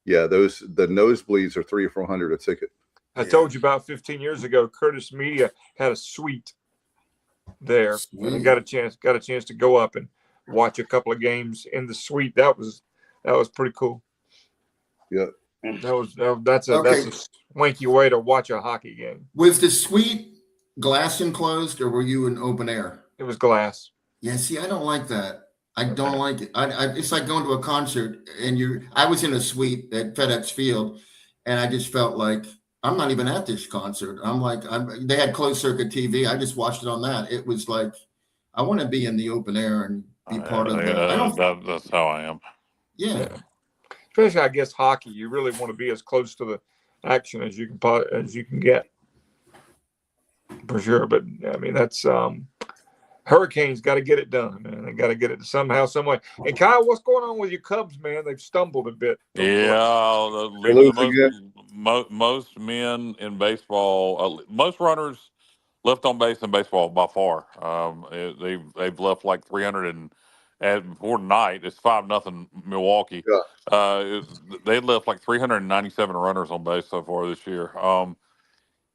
Yeah, the nosebleeds are $300 or $400 a ticket. I told you about 15 years ago, Curtis Media had a suite there. And I got a chance to go up and watch a couple of games in the suite. That was pretty cool. Yeah. That's a Okay. swanky way to watch a hockey game. Was the suite glass enclosed, or were you in open air? It was glass. Yeah, see, I don't like that. I don't like it. It's like going to a concert and I was in a suite at FedEx Field, and I just felt like I'm not even at this concert. They had closed circuit TV. I just watched it on that. It was like, I want to be in the open air and be part of the. That's how I am. Yeah. Especially, I guess, hockey. You really want to be as close to the action as you can get, for sure. But I mean, that's Hurricanes got to get it done, man. They got to get it somehow, some way. And Kyle, what's going on with your Cubs, man? They've stumbled a bit. Yeah, most men in baseball, most runners left on base in baseball by far. They've left like 300 and before tonight it's 5-0 Milwaukee. Yeah. They left like 397 runners on base so far this year.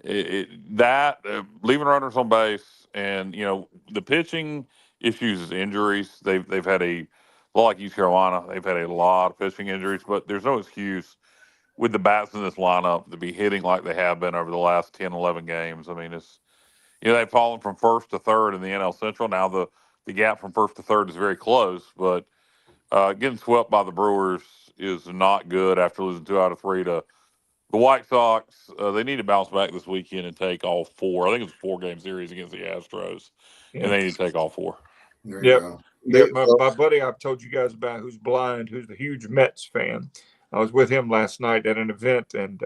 Leaving runners on base, and the pitching issues is injuries. They've had a lot, like East Carolina. They've had a lot of pitching injuries, but there's no excuse with the bats in this lineup to be hitting like they have been over the last 10, 11 games. I mean, it's they've fallen from first to third in the NL Central. Now the gap from first to third is very close, but getting swept by the Brewers is not good after losing 2 out of 3 to the White Sox. They need to bounce back this weekend and take all 4. I think it's a 4-game series against the Astros, and they need to take all 4. Yep. My buddy I've told you guys about, who's blind, who's a huge Mets fan. I was with him last night at an event, and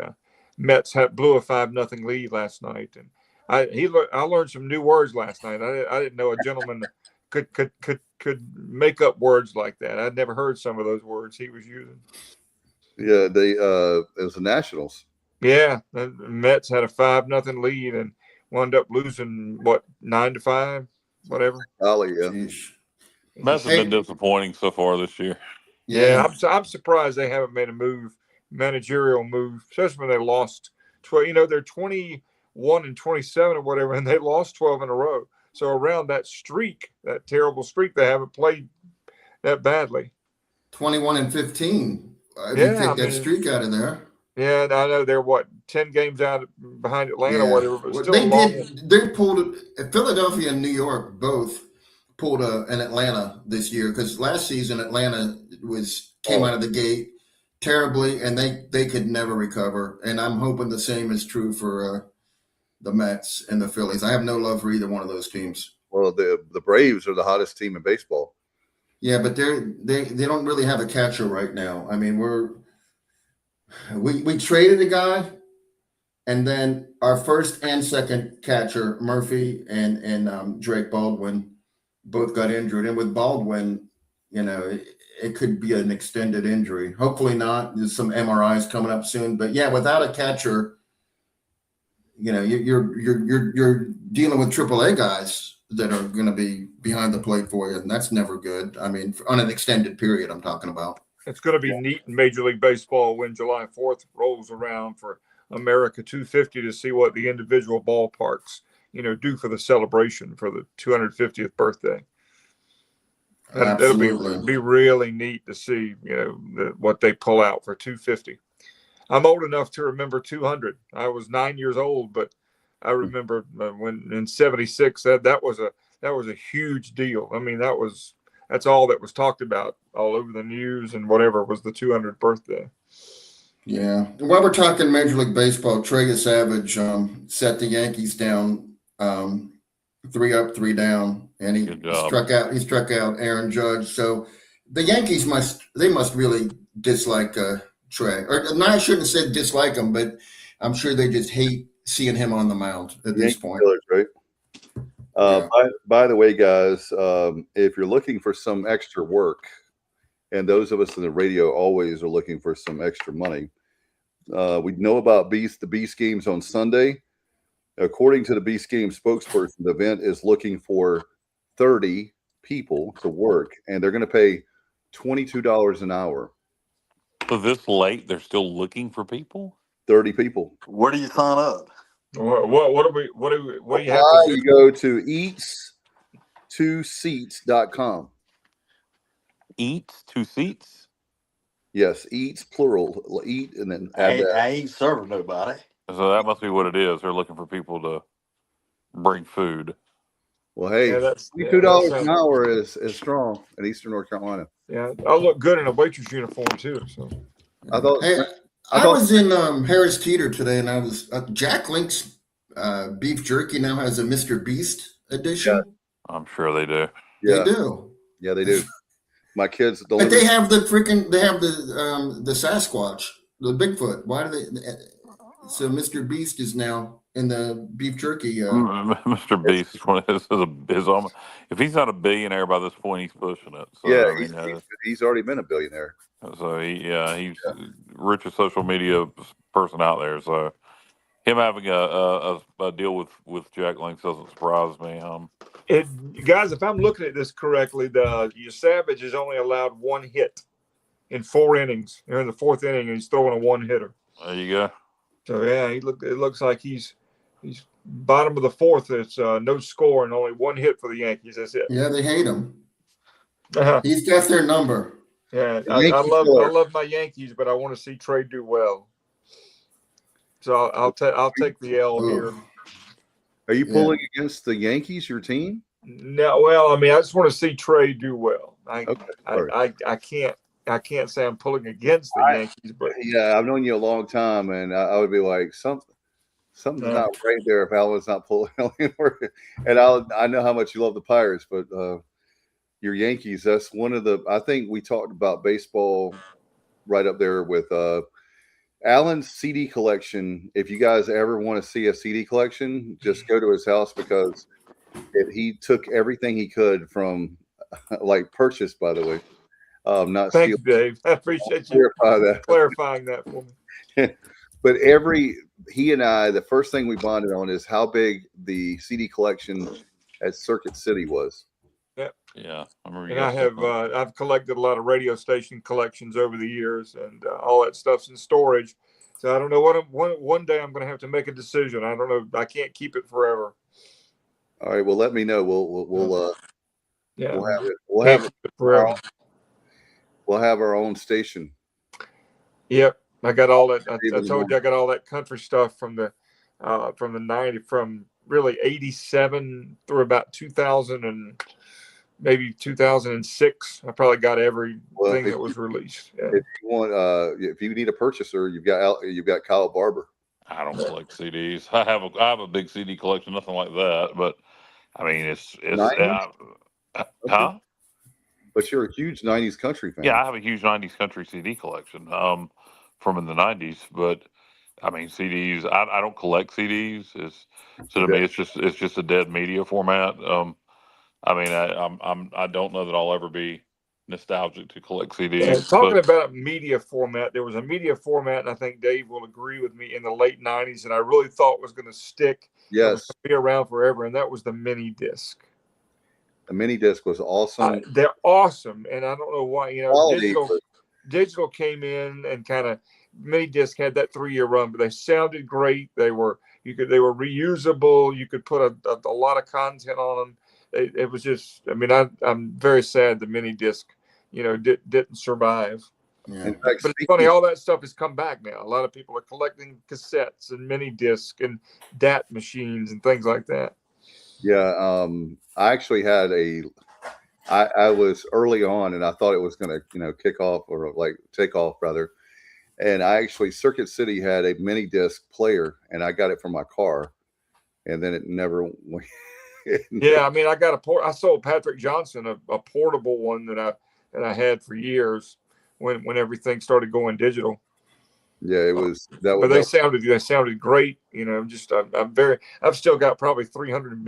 Mets blew a 5-0 lead last night, and I learned some new words last night. I didn't know a gentleman could make up words like that. I'd never heard some of those words he was using. Yeah, it was the Nationals. Yeah, the Mets had a 5-0 lead and wound up losing 9-5, whatever. Golly, yeah. Mets have been disappointing so far this year. Yeah, I'm surprised they haven't made a managerial move, especially when they lost 12. They're 21-27 or whatever, and they lost 12 in a row. So around that streak, that terrible streak, they haven't played that badly. 21-15. If you take that streak out of there. Yeah, I know they're 10 games out behind Atlanta or whatever, but still they pulled Philadelphia and New York both pulled an Atlanta this year, because last season Atlanta came out of the gate terribly, and they could never recover. And I'm hoping the same is true for the Mets and the Phillies. I have no love for either one of those teams. Well, the Braves are the hottest team in baseball. Yeah, but they don't really have a catcher right now. I mean, we traded a guy, and then our first and second catcher, Murphy and Drake Baldwin, both got injured. And with Baldwin, it could be an extended injury. Hopefully not. There's some MRIs coming up soon. But yeah, without a catcher, you're dealing with AAA guys that are going to be behind the plate for you, and that's never good. I mean, on an extended period, I'm talking about. It's going to be neat in Major League Baseball when July 4th rolls around for America 250 to see what the individual ballparks, do for the celebration for the 250th birthday. It'll be really neat to see, what they pull out for 250. I'm old enough to remember 200. I was 9 years old, but I remember when in '76 that was a huge deal. I mean, that's all that was talked about all over the news and whatever was the 200th birthday. Yeah. While we're talking Major League Baseball, Trey Savage set the Yankees down 3 up, 3 down, and he struck out Aaron Judge. So the Yankees must really dislike Trey. Or I shouldn't have said dislike him, but I'm sure they just hate seeing him on the mound at this point. Killers, right? By the way, guys, if you're looking for some extra work, and those of us in the radio always are looking for some extra money, we know about the Beast Games on Sunday. According to the Beast Games spokesperson, the event is looking for 30 people to work, and they're going to pay $22 an hour. So this late, they're still looking for people? 30 people. Where do you sign up? What do you have to do? You go to eats2seats.com. Eats 2 seats? Yes, eats plural. Eat and then I add ain't, that. I ain't serving nobody. So that must be what it is. They're looking for people to bring food. Well, hey, Yeah, that's $22 an hour is strong in Eastern North Carolina. Yeah, I look good in a waitress uniform too. So I thought. Hey, I I thought. was in Harris Teeter today, and I was Jack Link's beef jerky now has a Mr. Beast edition. I'm sure they do. They Yeah, do. yeah, they do. My kids don't. But they have the Sasquatch, the Bigfoot. Why do they? So Mr. Beast is now in the beef jerky. Mr. Beast is one of his if he's not a billionaire by this point, he's pushing it. So Yeah, I mean, he's already been a billionaire. so he's richest social media person out there. So him having a deal with Jack Links doesn't surprise me. Guys, if I'm looking at this correctly, your Savage is only allowed one hit in 4 innings. They're in the 4th inning, and he's throwing a one-hitter. There you go. So yeah, it looks like he's bottom of the 4th. It's no score and only 1 hit for the Yankees. That's it. Yeah, they hate him. Uh-huh. He's got their number. Yeah, I love my Yankees, but I want to see Trey do well. So I'll take the L here. Are you pulling against the Yankees, your team? No, well, I mean, I just want to see Trey do well. I can't say I'm pulling against the Yankees, but yeah, I've known you a long time, and I would be like something's not right there if Alan's not pulling. And I know how much you love the Pirates, but your Yankees, that's one of the. I think we talked about baseball right up there with Alan's CD collection. If you guys ever want to see a CD collection, just go to his house because he took everything he could from like purchase, by the way. Not thanks, Dave. I appreciate you clarifying that for me. But he and I, the first thing we bonded on is how big the CD collection at Circuit City was. Yeah, I remember. And I've collected a lot of radio station collections over the years, and all that stuff's in storage. So I don't know one day I'm going to have to make a decision. I don't know. I can't keep it forever. All right. Well, let me know. We'll have it. We'll have our own station. Yep, I got all that. I told you I got all that country stuff from the 90s, from really 87 through about 2000 and maybe 2006. I probably got everything that was released. Yeah. If you want, if you need a purchaser, you've got Kyle Barber. I don't collect CDs. I have a big CD collection, nothing like that. But I mean, it's huh? But you're a huge 90s country fan. Yeah, I have a huge 90s country CD collection from in the 90s. But I mean, CDs, I don't collect CDs. To me, it's just a dead media format. I mean, I don't know that I'll ever be nostalgic to collect CDs. And talking about media format, there was a media format, and I think Dave will agree with me, in the late 90s, and I really thought was going to stick. Yes. Be around forever, and that was the mini disc. The mini disc was awesome. They're awesome, and I don't know why. Digital came in and kind of mini disc had that 3-year run, but they sounded great. They were reusable. You could put a lot of content on them. It was just. I mean, I'm very sad the mini disc, didn't survive. Yeah. In fact, but it's funny, all that stuff has come back now. A lot of people are collecting cassettes and mini disc and DAT machines and things like that. Yeah, I actually had I was early on, and I thought it was going to kick off or like take off rather. And Circuit City had a mini disc player, and I got it from my car, and then it never went. Yeah, I mean, I sold Patrick Johnson a portable one that I had for years when everything started going digital. Yeah, it was that. But they sounded great. I've still got probably 300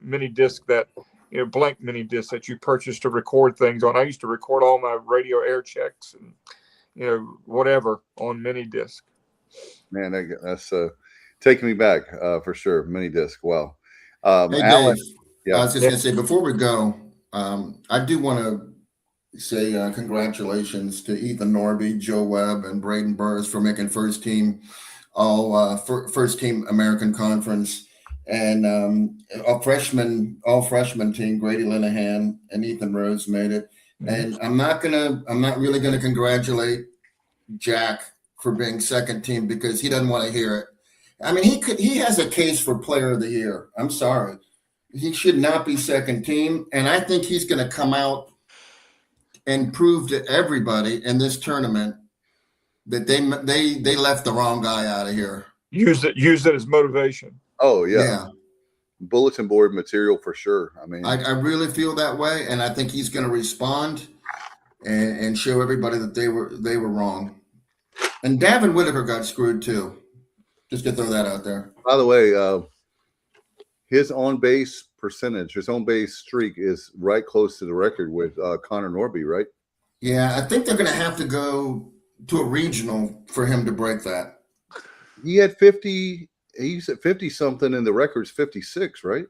mini disc that blank mini disc that you purchase to record things on. I used to record all my radio air checks and whatever on mini disc. Man, that's taking me back for sure. Mini disc. Wow. Hey, Alan, Dave, I was just going to say, before we go, I do want to say congratulations to Ethan Norby, Joe Webb, and Braden Burris for making first team American Conference, and all freshman team. Grady Linehan and Ethan Rose made it. And I'm not really gonna congratulate Jack for being second team because he doesn't want to hear it. I mean, he has a case for player of the year. I'm sorry. He should not be second team. And I think he's going to come out and prove to everybody in this tournament that they left the wrong guy out of here. Use it as motivation. Oh yeah. Yeah. Bulletin board material for sure. I mean, I really feel that way. And I think he's going to respond and show everybody that they were wrong. And Davin Whitaker got screwed too. Just to throw that out there. By the way, his on-base percentage, his on-base streak is right close to the record with Connor Norby, right? Yeah, I think they're going to have to go to a regional for him to break that. He had 50. He's at 50-something, and the record's 56, right?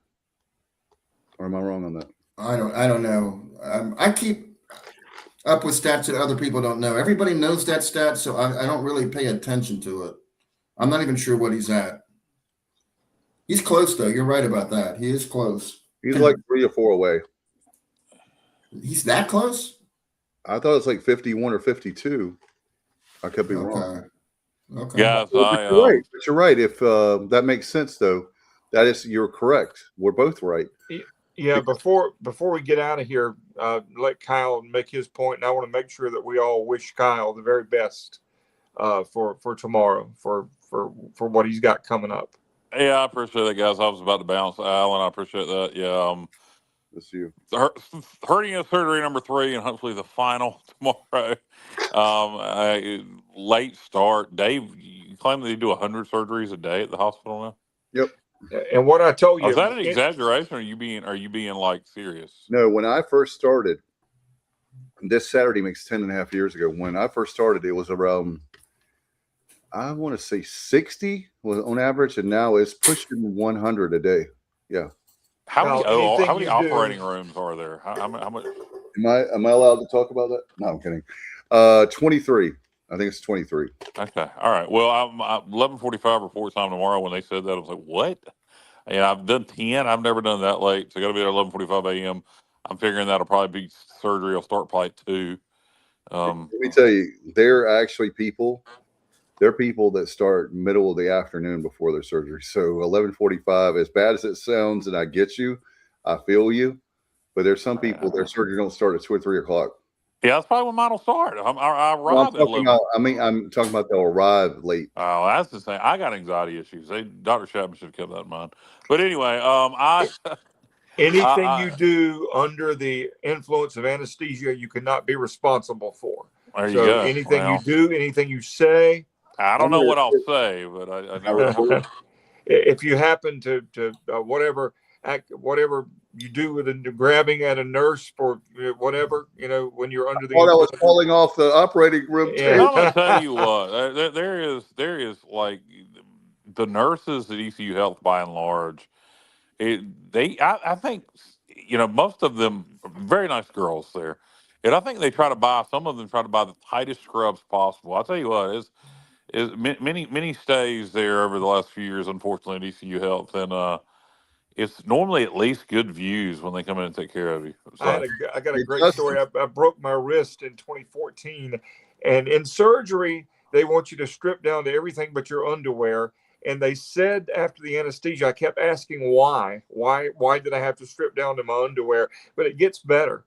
Or am I wrong on that? I don't know. I keep up with stats that other people don't know. Everybody knows that stat, so I don't really pay attention to it. I'm not even sure what he's at. He's close, though. You're right about that. He is close. He's like 3 or 4 away. He's that close? I thought it was like 51 or 52. I could be wrong. Okay. Guys, you're right. But you're right. If that makes sense, though, you're correct. We're both right. Yeah. Before we get out of here, let Kyle make his point, and I want to make sure that we all wish Kyle the very best for tomorrow for what he's got coming up. Yeah, I appreciate that, guys. I was about to bounce, Alan. I appreciate that. Yeah. That's you. Hernia surgery number 3, and hopefully the final tomorrow. Late start. Dave, you claim that you do 100 surgeries a day at the hospital now? Yep. And what I told you, is that an exaggeration? Or are you being like serious? No. When I first started, this Saturday makes 10.5 years ago. When I first started, it was around, I want to say 60 was on average, and now it's pushing 100 a day. Yeah. How many operating rooms are there? How much? Am I allowed to talk about that? No, I'm kidding. 23. I think it's 23. Okay. All right. Well, I'm 11:45 report time tomorrow. When they said that, I was like, what? And I've done 10. I've never done that late. So I got to be there 11:45 a.m. I'm figuring that'll probably be surgery. I'll start probably at 2. Let me tell you, there are actually people that start middle of the afternoon before their surgery. So 11:45, as bad as it sounds, and I get you, I feel you, but there's some people, their surgery don't start at 2 or 3 o'clock. Yeah, that's probably when mine will start. I arrive I'm talking about they'll arrive late. Oh, that's the thing. I got anxiety issues. Dr. Chapman should have kept that in mind. But anyway, anything you do under the influence of anesthesia, you cannot be responsible for. There you go. Anything you do, anything you say. I don't know what I'll say, but I know. If you happen to whatever you do with grabbing at a nurse for whatever, when you're under the. Oh, that was falling off the operating room. Yeah. I'm gonna tell you what. There is like the nurses at ECU Health, by and large, I think most of them are very nice girls there, and I think some of them try to buy the tightest scrubs possible. I'll tell you what is many stays there over the last few years, unfortunately, at ECU Health, and it's normally at least good views when they come in and take care of you. So, I got a great story. I broke my wrist in 2014, and in surgery, they want you to strip down to everything but your underwear. And they said after the anesthesia, I kept asking why did I have to strip down to my underwear? But it gets better.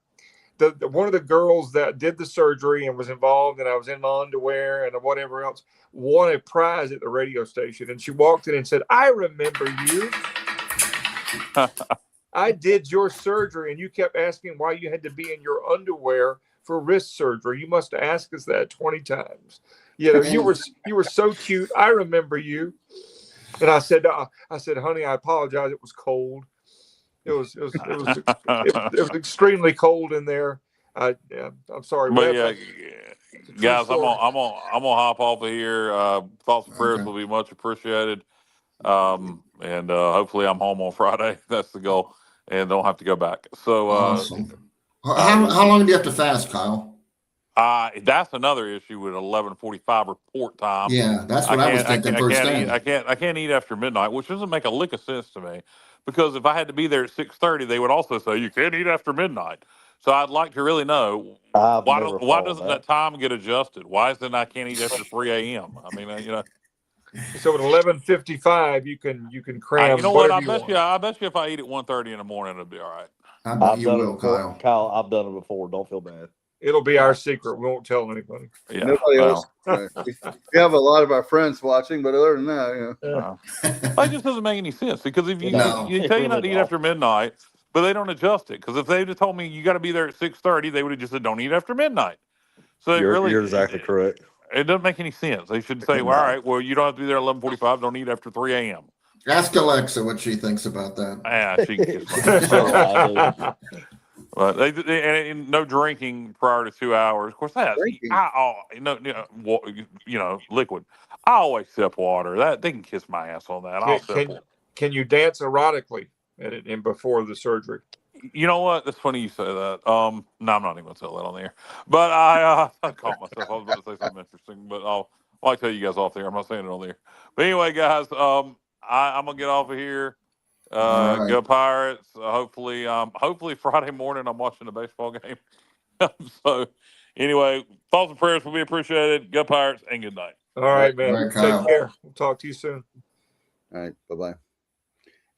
One of the girls that did the surgery and was involved, and I was in my underwear and whatever else, won a prize at the radio station. And she walked in and said, "I remember you. I did your surgery, and you kept asking why you had to be in your underwear for wrist surgery. You must have asked us that 20 times. You were so cute. I remember you." And I said, "Honey, I apologize. It was cold. It was extremely cold in there. I'm sorry." But guys, I'm gonna hop off of here. Thoughts and prayers will be much appreciated. And hopefully I'm home on Friday. That's the goal, and don't have to go back. So, awesome. How long do you have to fast, Kyle? That's another issue with 11:45 report time. Yeah, that's what I was thinking first thing. I can't eat after midnight, which doesn't make a lick of sense to me. Because if I had to be there at 6:30, they would also say you can't eat after midnight. So I'd like to really know I've why never why followed doesn't that time get adjusted? Why is it I can't eat after 3 a.m.? I mean, So at 11:55, you can cram you know what? whatever you want. I bet you if I eat at 1:30 in the morning, it'll be all right. I bet I've you done it will, before. Kyle. Kyle, I've done it before. Don't feel bad. It'll be our secret. We won't tell anybody. Yeah, Nobody else. well, We have a lot of our friends watching, but other than that, it just doesn't make any sense because if you No. you tell you not to eat after midnight, but they don't adjust it. Because if they just told me you got to be there at 6:30, they would have just said don't eat after midnight. So You're exactly correct. It doesn't make any sense. They should say, well, all right, well, you don't have to be there at 11:45. Don't eat after 3 a.m. Ask Alexa what she thinks about that. Yeah, she can kiss my So, But and no drinking prior to 2 hours. Of course, Drinking? liquid. I always sip water. That they can kiss my ass on that. I'll sip water. Can you dance erotically in before the surgery? You know what? That's funny you say that. No, I'm not even going to tell that on the air. But I caught myself. I was about to say something interesting, but I'll tell you guys off there. I'm not saying it on the air. But anyway, guys, I'm gonna get off of here. All Go right. Pirates. Hopefully Friday morning I'm watching the baseball game. So anyway, thoughts and prayers will be appreciated. Go Pirates and good night. All right, man. All right, Take Kyle. care. We'll talk to you soon. all right, bye-bye.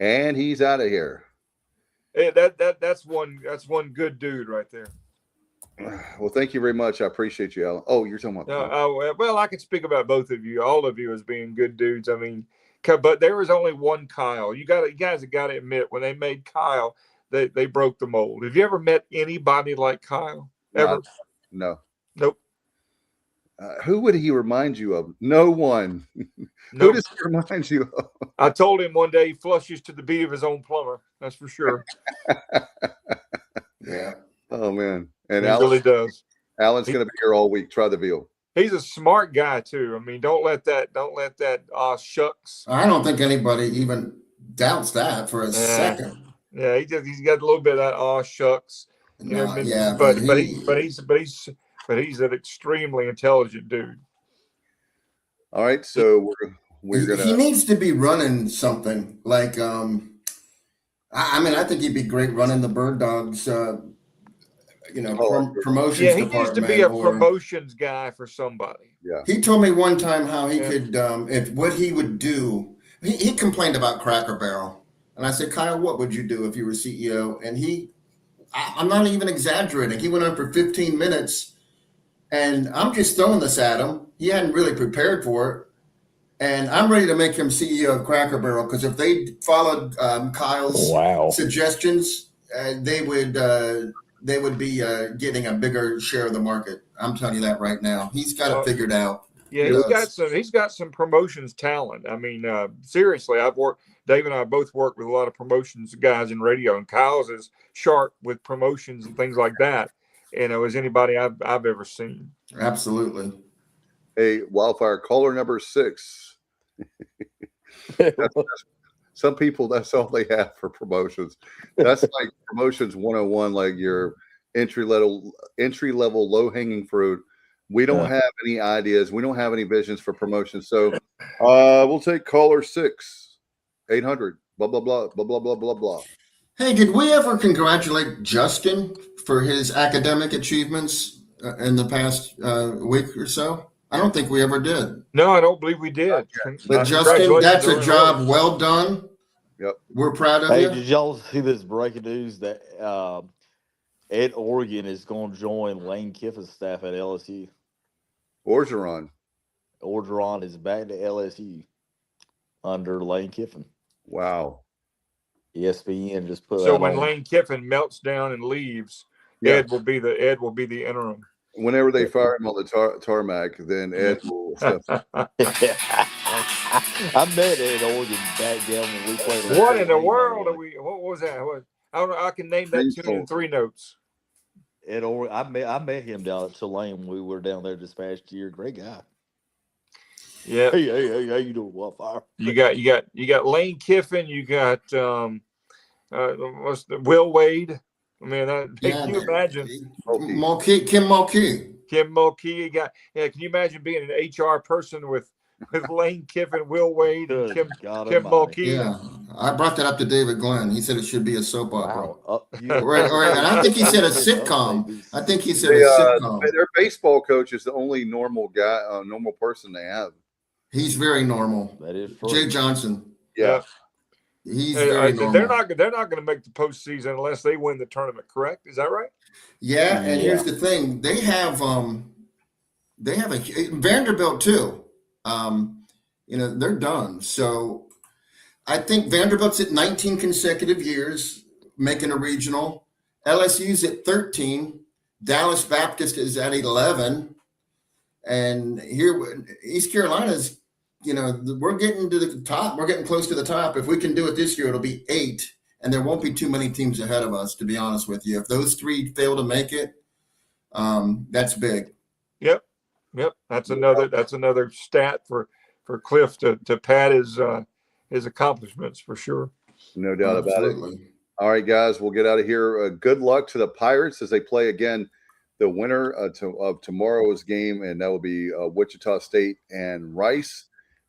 And he's out of here. Hey, that's one good dude right there. Well, thank you very much. I appreciate you, Alan. Oh, you're talking about Well, I can speak about both of you, all of you, as being good dudes. I mean, but there was only one Kyle. You guys have got to admit, when they made Kyle, they broke the mold. Have you ever met anybody like Kyle? Ever? No. Nope. Who would he remind you of? No one. Nope. Who does he remind you of? I told him one day he flushes to the beat of his own plumber. That's for sure. Yeah. Oh man. And He really does. Alan's going to be here all week. Try the veal. He's a smart guy too. I mean, don't let that shucks. I don't think anybody even doubts that for a second. Yeah, he's got a little bit of that shucks. You know, Yeah, but he's an extremely intelligent dude. All right, so we're gonna. He needs to be running something like. I mean, I think he'd be great running the Bird Dogs. Promotions. Yeah, he needs to be a promotions guy for somebody. Yeah. He told me one time how he could, if what he would do. He complained about Cracker Barrel, and I said, Kyle, what would you do if you were CEO? And I'm not even exaggerating. He went on for 15 minutes, and I'm just throwing this at him. He hadn't really prepared for it. And I'm ready to make him CEO of Cracker Barrel, because if they followed Kyle's suggestions, they would be getting a bigger share of the market. I'm telling you that right now. He's got it figured out. Yeah, he's got some promotions talent. I mean, seriously, Dave and I both worked with a lot of promotions guys in radio, and Kyle's is sharp with promotions and things like that. As anybody I've ever seen. Absolutely. Hey, Wildfire caller number 6. Some people, that's all they have for promotions. That's like promotions 101, like your entry level, low hanging fruit. We don't have any ideas. We don't have any visions for promotions. So we'll take caller 6, 800, blah, blah, blah, blah, blah, blah, blah, blah. Hey, did we ever congratulate Justin for his academic achievements in the past week or so? I don't think we ever did. No, I don't believe we did. But Justin, that's a job well done. Yep. We're proud of you. Did y'all see this breaking news that Ed Oregon is going to join Lane Kiffin's staff at LSU? Orgeron is back to LSU under Lane Kiffin. Wow. ESPN just put so that when on. Lane Kiffin melts down and leaves, Ed will be the interim. Whenever they fire him on the tarmac, then Ed will. I met Ed Oregon back down when we played. What in the world are we? What was that? I don't know. I can name that tune in 3 notes. Ed Oregon. I met him down at Tulane when we were down there this past year. Great guy. Yeah. Hey, how you doing, Wildfire? You got Lane Kiffin. You got what's the Will Wade. I mean, can you imagine? Kim Mulkey. Kim Mulkey. Can you imagine being an HR person with with Lane Kiffin, Will Wade, and Good God Kim Almighty. Mulkey. Yeah, I brought that up to David Glenn. He said it should be a soap opera. Wow. And I think he said a sitcom. I think he said a sitcom. Their baseball coach is the only normal guy, normal person they have. He's very normal. That is true. Jay Johnson. Yeah. He's very normal. They're not going to make the postseason unless they win the tournament. Correct? Is that right? Yeah, and here's the thing: they have a Vanderbilt too. They're done. So I think Vanderbilt's at 19 consecutive years making a regional. LSU's at 13. Dallas Baptist is at 11, and here East Carolina's. We're getting to the top. We're getting close to the top. If we can do it this year, it'll be 8, and there won't be too many teams ahead of us, to be honest with you. If those 3 fail to make it, that's big. Yep. That's another stat for Cliff to pad his accomplishments for sure. No doubt about it. All right, guys, we'll get out of here. Good luck to the Pirates as they play again. The winner of tomorrow's game, and that will be Wichita State and Rice.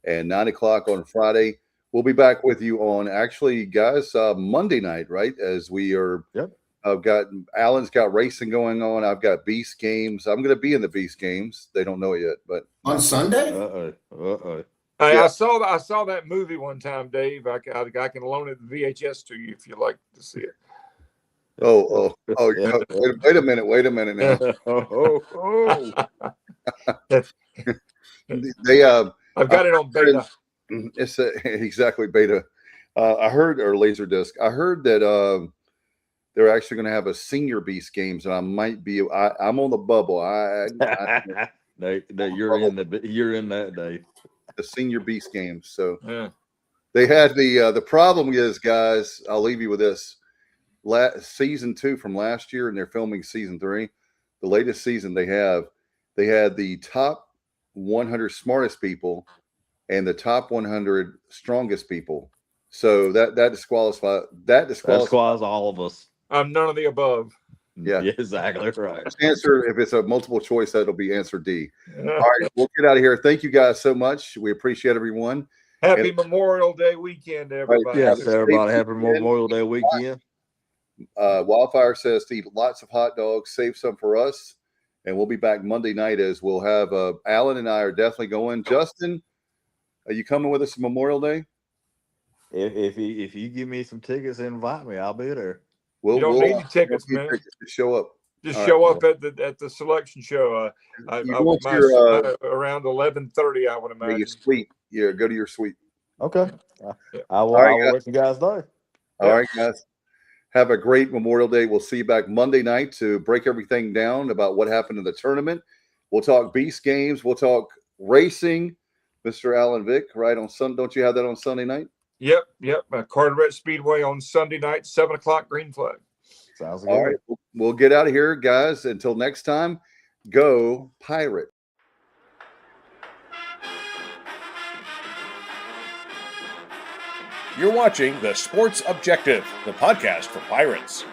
And 9 o'clock on Friday. We'll be back with you on Monday night, right? As we are, I've got Alan's got racing going on. I've got Beast games. I'm going to be in the Beast games. They don't know it yet, but on Sunday. Hey, I saw that movie one time, Dave. I can loan it the VHS to you if you like to see it. Oh! Wait a minute now. I've got it on beta. It's exactly beta. I heard, or Laserdisc. I heard that they're actually going to have a senior Beast games, and I might be. I'm on the bubble. No, you're in that day. The senior Beast games. So they had the problem is, guys. I'll leave you with this. Season 2 from last year, and they're filming season 3. The latest season they had the top 100 smartest people and the top 100 strongest people. So that disqualifies all of us. I'm none of the above. Yeah, exactly right. Answer, if it's a multiple choice, that'll be answer D. All right, we'll get out of here. Thank you guys so much. We appreciate everyone. Happy Memorial Day weekend, everybody. Yes, everybody. Happy Memorial Day weekend. Wildfire says to eat lots of hot dogs, save some for us. And we'll be back Monday night as we'll have Alan and I are definitely going. Justin, are you coming with us on Memorial Day? If you give me some tickets and invite me, I'll be there. You don't need tickets, man. Just show up. Just show up at the selection show. Around 11:30, I would imagine. Your suite. Yeah, go to your suite. Okay. I will let you guys know. All right, guys. Have a great Memorial Day. We'll see you back Monday night to break everything down about what happened in the tournament. We'll talk Beast games. We'll talk racing. Mr. Alan Vick, right on Sunday. Don't you have that on Sunday night? Yep. Carteret Speedway on Sunday night, 7 o'clock, green flag. Sounds good. All right. We'll get out of here, guys. Until next time, go Pirate. You're watching The Sports Objective, the podcast for Pirates.